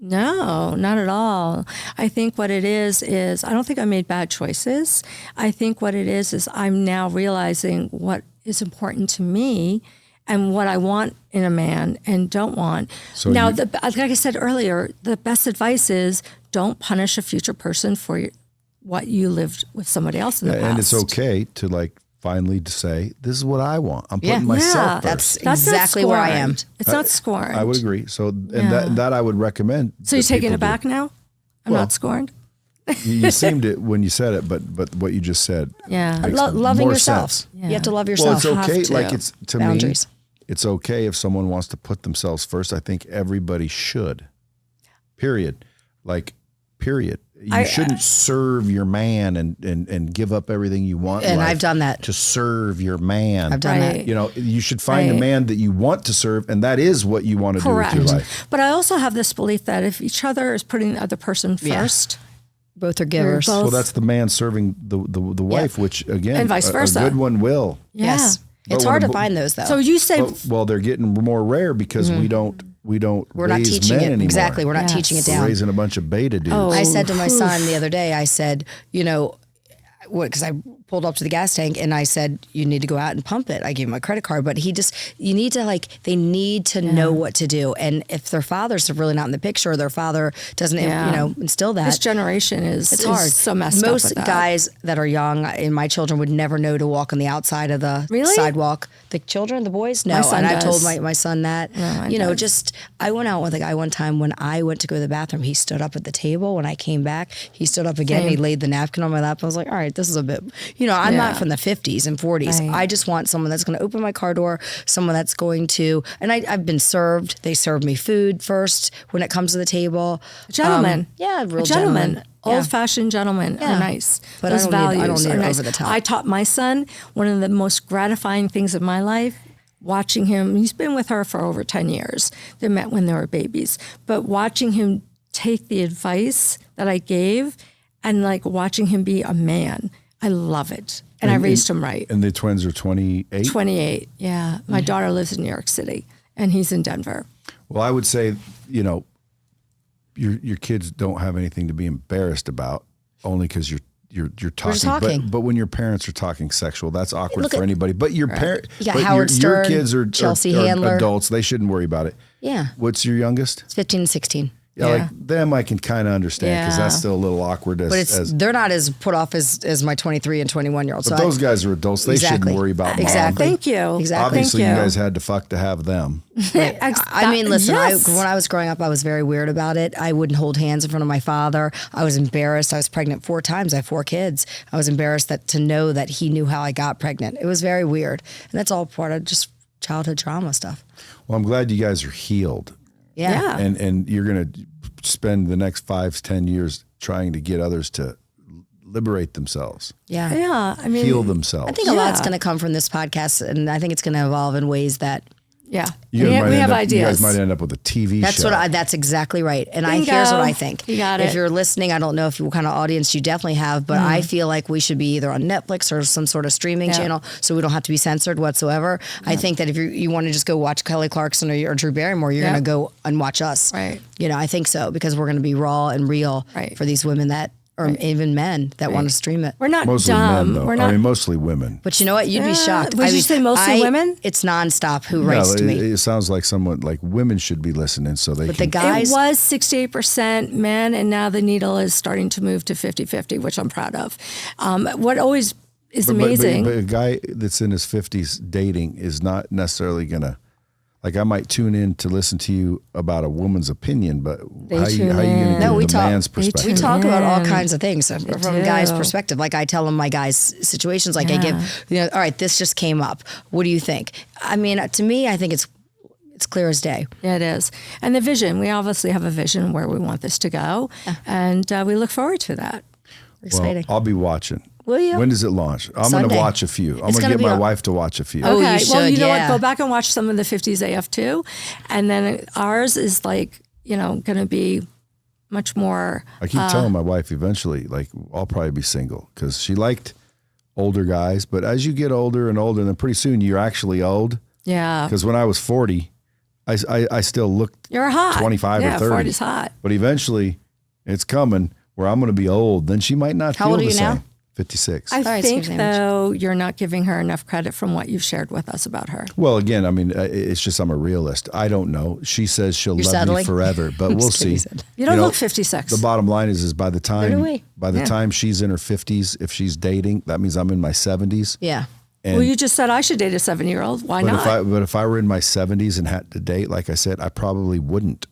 No, not at all. I think what it is I don't think I made bad choices. I think what it is I'm now realizing what is important to me and what I want in a man and don't want. So now, you- like I said earlier, the best advice is don't punish a future person for what you lived with somebody else in the past. And it's okay to like finally to say, this is what I want. I'm putting Yeah. myself That's first. not exactly where I am. scorned. It's not scorned. I would agree. So, and that I would recommend. So you're that taking people it back do. now? I'm Well, not scorned? You seemed it when you said it, but what you just said. Yeah. makes Loving more yourself. sense. You have to love Well, yourself. it's okay. have to. Like it's to Boundaries. me, it's okay if someone wants to put themselves first. I think everybody should. Period. Like, period. You shouldn't serve your man and give up everything you want. in And life I've done that. to serve your man. I've done Right. that. You know, you should find a Right. man that you want to serve, and that is what you want to Correct. do with your life. But I also have this belief that if each other is putting the other person Yeah. first, Both are givers. both- Well, that's the man serving the wife, which again, And vice versa. a good one will. yeah. Yes. But It's when hard a to bo- find those though. So you say, Well, they're getting more rare because we don't We're not raise teaching men it. anymore. Exactly. We're not Yes. teaching it We're down. raising a bunch of beta dudes. Oh. I said to my Oof. son the other day, I said, because I pulled up to the gas tank and I said, you need to go out and pump it. I gave him my credit card, but you need to they need to know what to do. And if their fathers are really not in the picture, or their father doesn't, Yeah. instill that. this generation is It's hard. so messed up. Most with that. guys that are young, and my children would never know to walk on the outside of the Really? sidewalk. The children, the boys, no. My son And I told does. my son that. mine does. I went out with a guy one time when I went to go to the bathroom. He stood up at the table. When I came back, he stood up again. Same. He laid the napkin on my lap. I was like, all right, this is a bit, I'm not Yeah. from the 50s and 40s. Right. I just want someone that's going to open my car door, someone that's going to, and I've been served. They serve me food first when it comes to the table. Gentlemen. Yeah, real A gentleman. gentleman. Yeah. Old-fashioned gentlemen Yeah. are nice. But I Those don't need- I values don't need are it nice. over the top. I taught my son one of the most gratifying things in my life, watching him. He's been with her for over 10 years. They met when they were babies. But watching him take the advice that I gave and watching him be a man, I love it. And I raised him right. And the twins are 28. 28, yeah. My daughter lives in New York City, and he's in Denver. Well, I would say, your kids don't have anything to be embarrassed about, only because you're talking. just talking. But when your parents are talking sexual, that's awkward Look for at- anybody. But your parent, You got but Howard your Stern, kids are Chelsea are Handler. adults. They shouldn't worry about it. Yeah. What's your youngest? It's 15 and 16. Yeah, Yeah. like them, I can kind of understand because that's Yeah. still a little awkward. But they're not as put off as my 23 and 21-year-olds. But those guys are adults. They shouldn't worry about mom. Exactly. Thank you. Exactly. Obviously, Thank you you. guys had to fuck to have them. I mean, listen, yes. when I was growing up, I was very weird about it. I wouldn't hold hands in front of my father. I was embarrassed. I was pregnant 4 times. I have 4 kids. I was embarrassed to know that he knew how I got pregnant. It was very weird. And that's all part of just childhood trauma stuff. Well, I'm glad you guys are healed. Yeah. And you're going to spend the next 5-10 years trying to get others to liberate themselves, Yeah. Yeah, I mean, heal themselves. I think a lot's Yeah. going to come from this podcast, and I think it's going to evolve in ways that Yeah. You we guys might have You ideas. guys might end up with a TV That's show. That's exactly right. And Bingo. here's what I think. You got If it. you're listening, I don't know what kind of audience you definitely have, but I feel like we should be either on Netflix or some sort of streaming channel, so we don't have to be censored whatsoever. I think that if you want to just go watch Kelly Clarkson or Drew Barrymore, you're going to go and watch us. Right. You know, I think so, because we're going to be raw and real for these women that, or even men that want to stream it. We're not Mostly dumb. men, though. We're not. I mean, mostly women. But you know what? You'd be shocked. Would you say mostly women? It's nonstop who writes to me. It sounds like someone like women should be listening, so they But can. the guys, It was 68% men, and now the needle is starting to move to 50-50, which I'm proud of. What always is amazing. But a guy that's in his 50s dating is not necessarily gonna. Like, I might tune in to listen to you about a woman's opinion, but how you going to get the man's perspective? we talk about all kinds of things from a guy's do. perspective. Like, I tell them my guys' situations. Like, I give, all right, this just came up. What do you think? I mean, to me, I think it's clear as day. Yeah, it is. And the vision, we obviously have a vision where we want this to go, and we look forward to that. Exciting. Well, I'll be watching. Will you? When does it launch? I'm going Sunday. to watch a few. I'm It's going to gonna get be my on- wife to watch a few. Oh, Okay. you Well, you should, know yeah. what? Go back and watch some of the 50s AF too. And then ours is like, going to be much more. I keep telling my wife eventually, like, I'll probably be single, because she liked older guys. But as you get older and older, then pretty soon you're actually old. Yeah. Because when I was 40, I still looked You're hot. 25 yeah, or 30. 40's hot. But eventually it's coming where I'm going to be old. Then she might not How feel old are the you same. now? 56. I right, think, same age. though, you're not giving her enough credit from what you've shared with us about her. Well, again, I mean, it's just I'm a realist. I don't know. She says she'll love settling? me forever, but we'll see. You don't know, look 56. The bottom line is by the do time we. time she's in her 50s, if she's dating, that means I'm in my 70s. Yeah. And well, you just said I should date a 7-year-old. Why not? But if I were in my 70s and had to date, like I said, I probably wouldn't.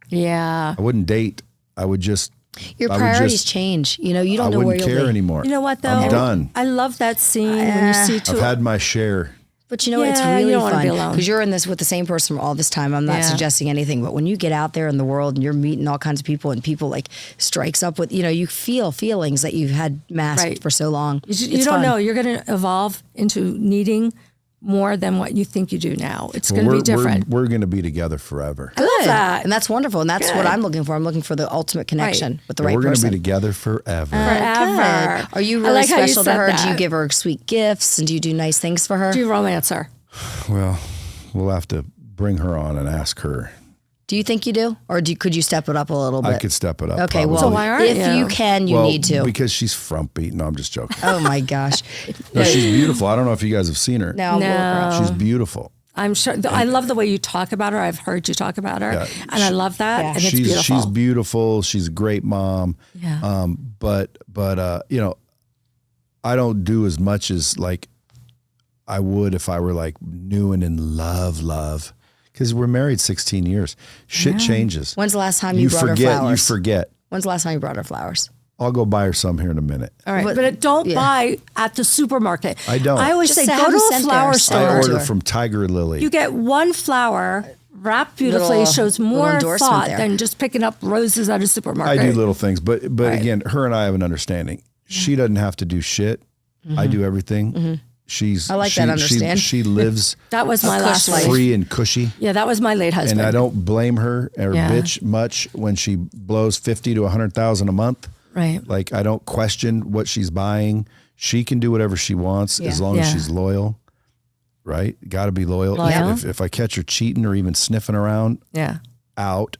Yeah. I wouldn't date. I would just. Your I would priorities just- change. You know, you I don't know where wouldn't you'll care be. anymore. You know what, though? I'm done. I love that scene when you see two. I've had my share. But you know, it's Yeah, you really don't wanna fun be alone. because you're in this with the same person all this time. I'm not Yeah. suggesting anything, but when you get out there in the world and you're meeting all kinds of people and people like strikes up with, you feel feelings that you've had masked Right. for so long. You It's don't fun. know. You're going to evolve into needing more than what you think you do now. It's going to be different. We're going to be together forever. Good. that. And that's wonderful. And that's what Good. I'm looking for. I'm looking for the ultimate connection with the right We're going to person. be together forever. Forever. Good. Are you I really like how you special to said her? Do you that. give her sweet gifts and do you do nice things for her? Do you romance her? Well, we'll have to bring her on and ask her. Do you think you do? Or could you step it up a little bit? I could step it up. Okay, probably. well, So why aren't if you? you can, you Well, need to. Because she's frumpy. No, I'm just joking. Oh my gosh. No, she's beautiful. I don't know if you guys have seen her. Now, No. She's beautiful. I'm sure. I love the way you talk about her. I've heard you talk about her, Yeah, and I love that. Yeah. And it's beautiful. She's beautiful. She's a great mom. Yeah. But I don't do as much as like I would if I were like new and in love. Because we're married 16 years. Shit changes. When's the last time you brought her forget. flowers? You forget. When's the last time you brought her flowers? I'll go buy her some here in a minute. All right, But- but don't yeah. buy at the supermarket. I don't. I always Just say to go have to them a sent flower there. store. Send I her to order her. from Tiger Lily. You get one flower wrapped beautifully, Little- shows little more endorsement thought there. than just picking up roses at a I supermarket. do little things, but Right. again, her and I have an understanding. She doesn't have to do shit. I do everything. She's I like that understanding. She lives That was my last life. wife. free and cushy. Yeah, that was my late husband. And I don't blame her or Yeah. bitch much when she blows 50 to 100,000 a month. Right. Like, I don't question what she's buying. She can do whatever she wants as long as Yeah. she's loyal. Right? Got to be loyal. Loyal. If I catch her cheating or even sniffing around Yeah. out,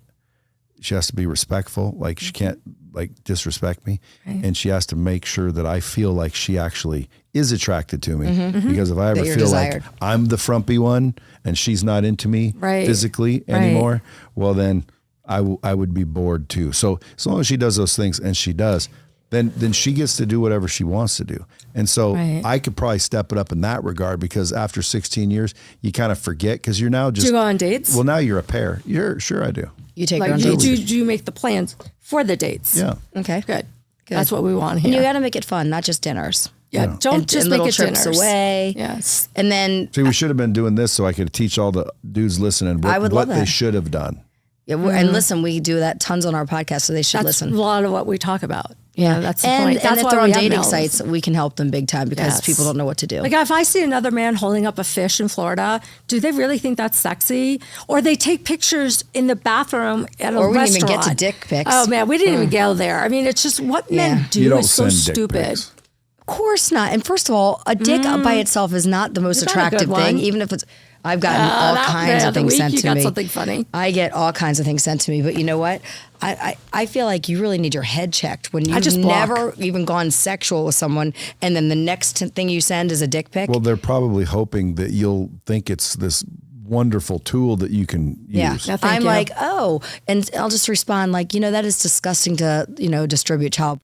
she has to be respectful. Like, she can't like disrespect me. Right. And she has to make sure that I feel like she actually is attracted to me. Because if I ever That you're feel desired. like I'm the frumpy one and she's not into me Right. physically Right. anymore, well, then I would be bored too. So as long as she does those things, and she does, then she gets to do whatever she wants to do. And so Right. I could probably step it up in that regard, because after 16 years, you kind of forget, because you're now just. Do you go on dates? Well, now you're a pair. Sure I do. You take her like, on do, dates. do you make the plans for the dates? Yeah. Okay. Good. That's what we want And you here. got to make it fun, not just dinners. Yeah. Don't And- just and make little it trips dinners. away. Yes. And then See, we should have been doing this so I could teach all the dudes listening I would what love they that. should have done. and listen, we do that tons on our podcast, so they should That's listen. a lot of what we talk about. Yeah, that's the and, point. And That's if why they're on we have dating mills. sites, we can help them big time because Yes. people don't know what to do. Like if I see another man holding up a fish in Florida, do they really think that's sexy? Or they take pictures in the bathroom at a Or we didn't restaurant. even get to dick pics. Oh man, we didn't even go there. I mean, it's just what men do You don't is so send dick stupid. pics. Of course not. And first of all, a dick by itself is not the most You got a good attractive one. thing, even if it's. I've gotten all That kinds of other things week sent you to got me. something funny. I get all kinds of things sent to me, but you know what? I feel like you really need your head checked when you've just block. never even gone sexual with someone, and then the next thing you send is a dick pic. Well, they're probably hoping that you'll think it's this wonderful tool that you can Yeah, use. No, thank I'm you. like, oh, and I'll just respond like, that is disgusting to, distribute child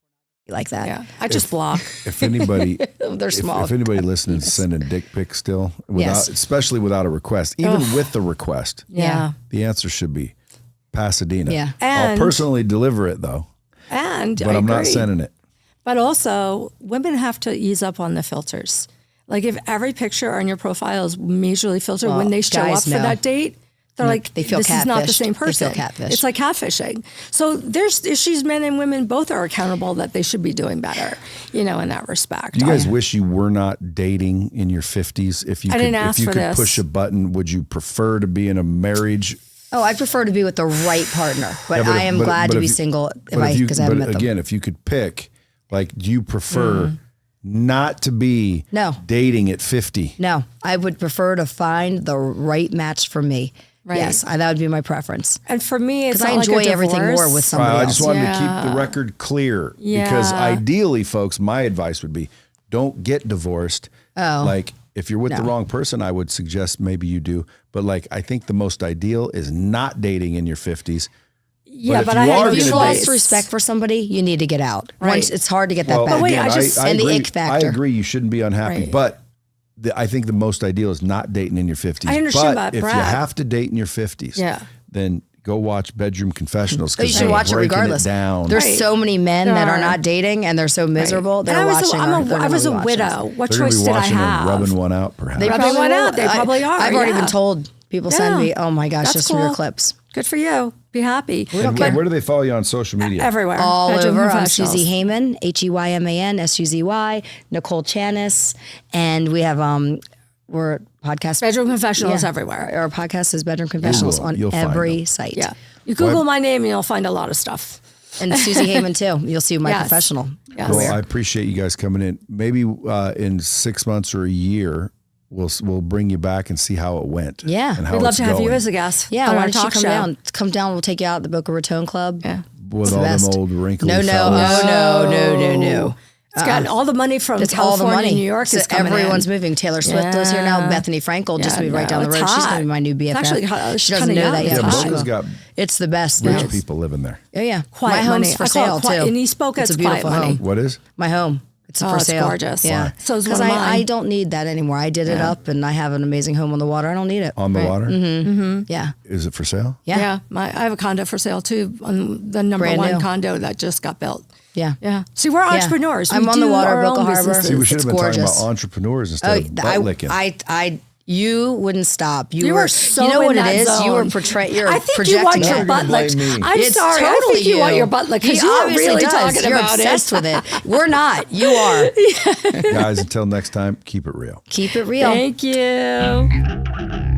like that. Yeah, I just block. If anybody, They're small. if anybody listening is sending dick pics still, Yes. especially without a request, even with the request, Yeah. the answer should be Pasadena. Yeah. I'll And- personally deliver it though, And but I I'm not agree. sending it. But also, women have to ease up on the filters. Like if every picture on your profile is majorly filtered, Well, when they show guys up for know. that date, they're like, they feel this is not the catfished. same They feel person. catfished. It's like catfishing. So there's issues men and women both are accountable that they should be doing better, in that respect. Do you guys wish you were not dating in your 50s? If you I could, didn't ask if you for could this. push a button, would you prefer to be in a marriage? Oh, I prefer to be with the right partner, but, Yeah, but I if- am but- glad but to if be you- single but if you- because I haven't but met them. again, if you could pick, like, do you prefer not to be No. dating at 50? No, I would prefer to find the right match for me. Right. Yes, that would be my preference. And for me, it's Because I not enjoy like a everything divorce. more with somebody I else. just wanted to Yeah. keep the record clear because Yeah. ideally, folks, my advice would be don't get divorced. Oh. Like, if you're with the No. wrong person, I would suggest maybe you do. But like, I think the most ideal is not dating in your 50s. Yeah, if but you I are have gonna If date- you've no lost choice. respect for somebody, you need to get out. Right. Once it's hard to get that Well, back. wait, again, I just- and the agree, ick factor. I agree. You shouldn't be unhappy, Right. but I think the most ideal is not dating in your 50s. I understand but that, if you Brad. have to date in your 50s, Yeah. then go watch Bedroom Confessionals. But you 'cause should they're watch it breaking regardless. down. There's Right. so many men There that are are. not dating and they're so miserable. And They're I was, watching. I was a widow. What They're gonna choice be did I watching and have? rubbing one out, perhaps. They Rubbing probably one will. out. They probably are, I've already yeah. been told. People send Yeah. me, oh my gosh, That's just from your cool. clips. Good for you. Be happy. And where do they follow you on social media? Everywhere. All Bedroom over. I'm Confessionals. Suzy Heyman, Heyman, Suzy, Nicole Chaness, and we have we're podcast. Bedroom Confessionals Yeah. everywhere. Our podcast is Bedroom Confessionals Google it. on You'll find every them. site. Yeah. You Google my name and you'll find a lot of stuff. And Suzy Heyman too. You'll see my Yes. professional. Yes. Well, I appreciate you guys coming in. Maybe in 6 months or a year, we'll bring you back and see how it went. Yeah. and how We'd love it's to have you going as a guest. Yeah, on why our don't you talk come show. down? Come down. We'll take you out to the Boca Raton Club. Yeah. with the all best. them old wrinkly No, fellas. no. It's got all the money from It's all California the money. and New York So is coming everyone's in. moving. Taylor Swift lives here now. Yeah. Bethany Frankel just Yeah, moved right no, down the it's road. She's hot. going to be my new BFF. It's actually hot. She It's doesn't kinda know young. that It's yet. Yeah, but hot. she Boca's will. got It's the best. rich now. people living there. Oh yeah, Quiet my money. home's for I call it sale quiet- too. in East Boca, it's a it's quiet beautiful money. home. What is? My home. It's for it's sale. gorgeous. Yeah. So is Because one of I mine. don't need that anymore. I did it up, and I have an amazing home on the water. I don't need it. On the water? Yeah. Is it for sale? Yeah. I have a condo for sale too, on the number Brand one new. condo that just got built. Yeah. Yeah. See, we're entrepreneurs. I'm We on the do water, our Boca own Harbor. businesses. See, we should It's have been talking gorgeous. about entrepreneurs instead of butt licking. You wouldn't stop. You were are so You know in what it that is? You were zone. You're I think projecting you want your that. butt Blame licked. me. I'm It's sorry. I totally think you want your butt licked because He you are obviously really does. talking You're about obsessed it. with it. We're not. You are. Guys, until next time, keep it real. Keep it real. Thank you.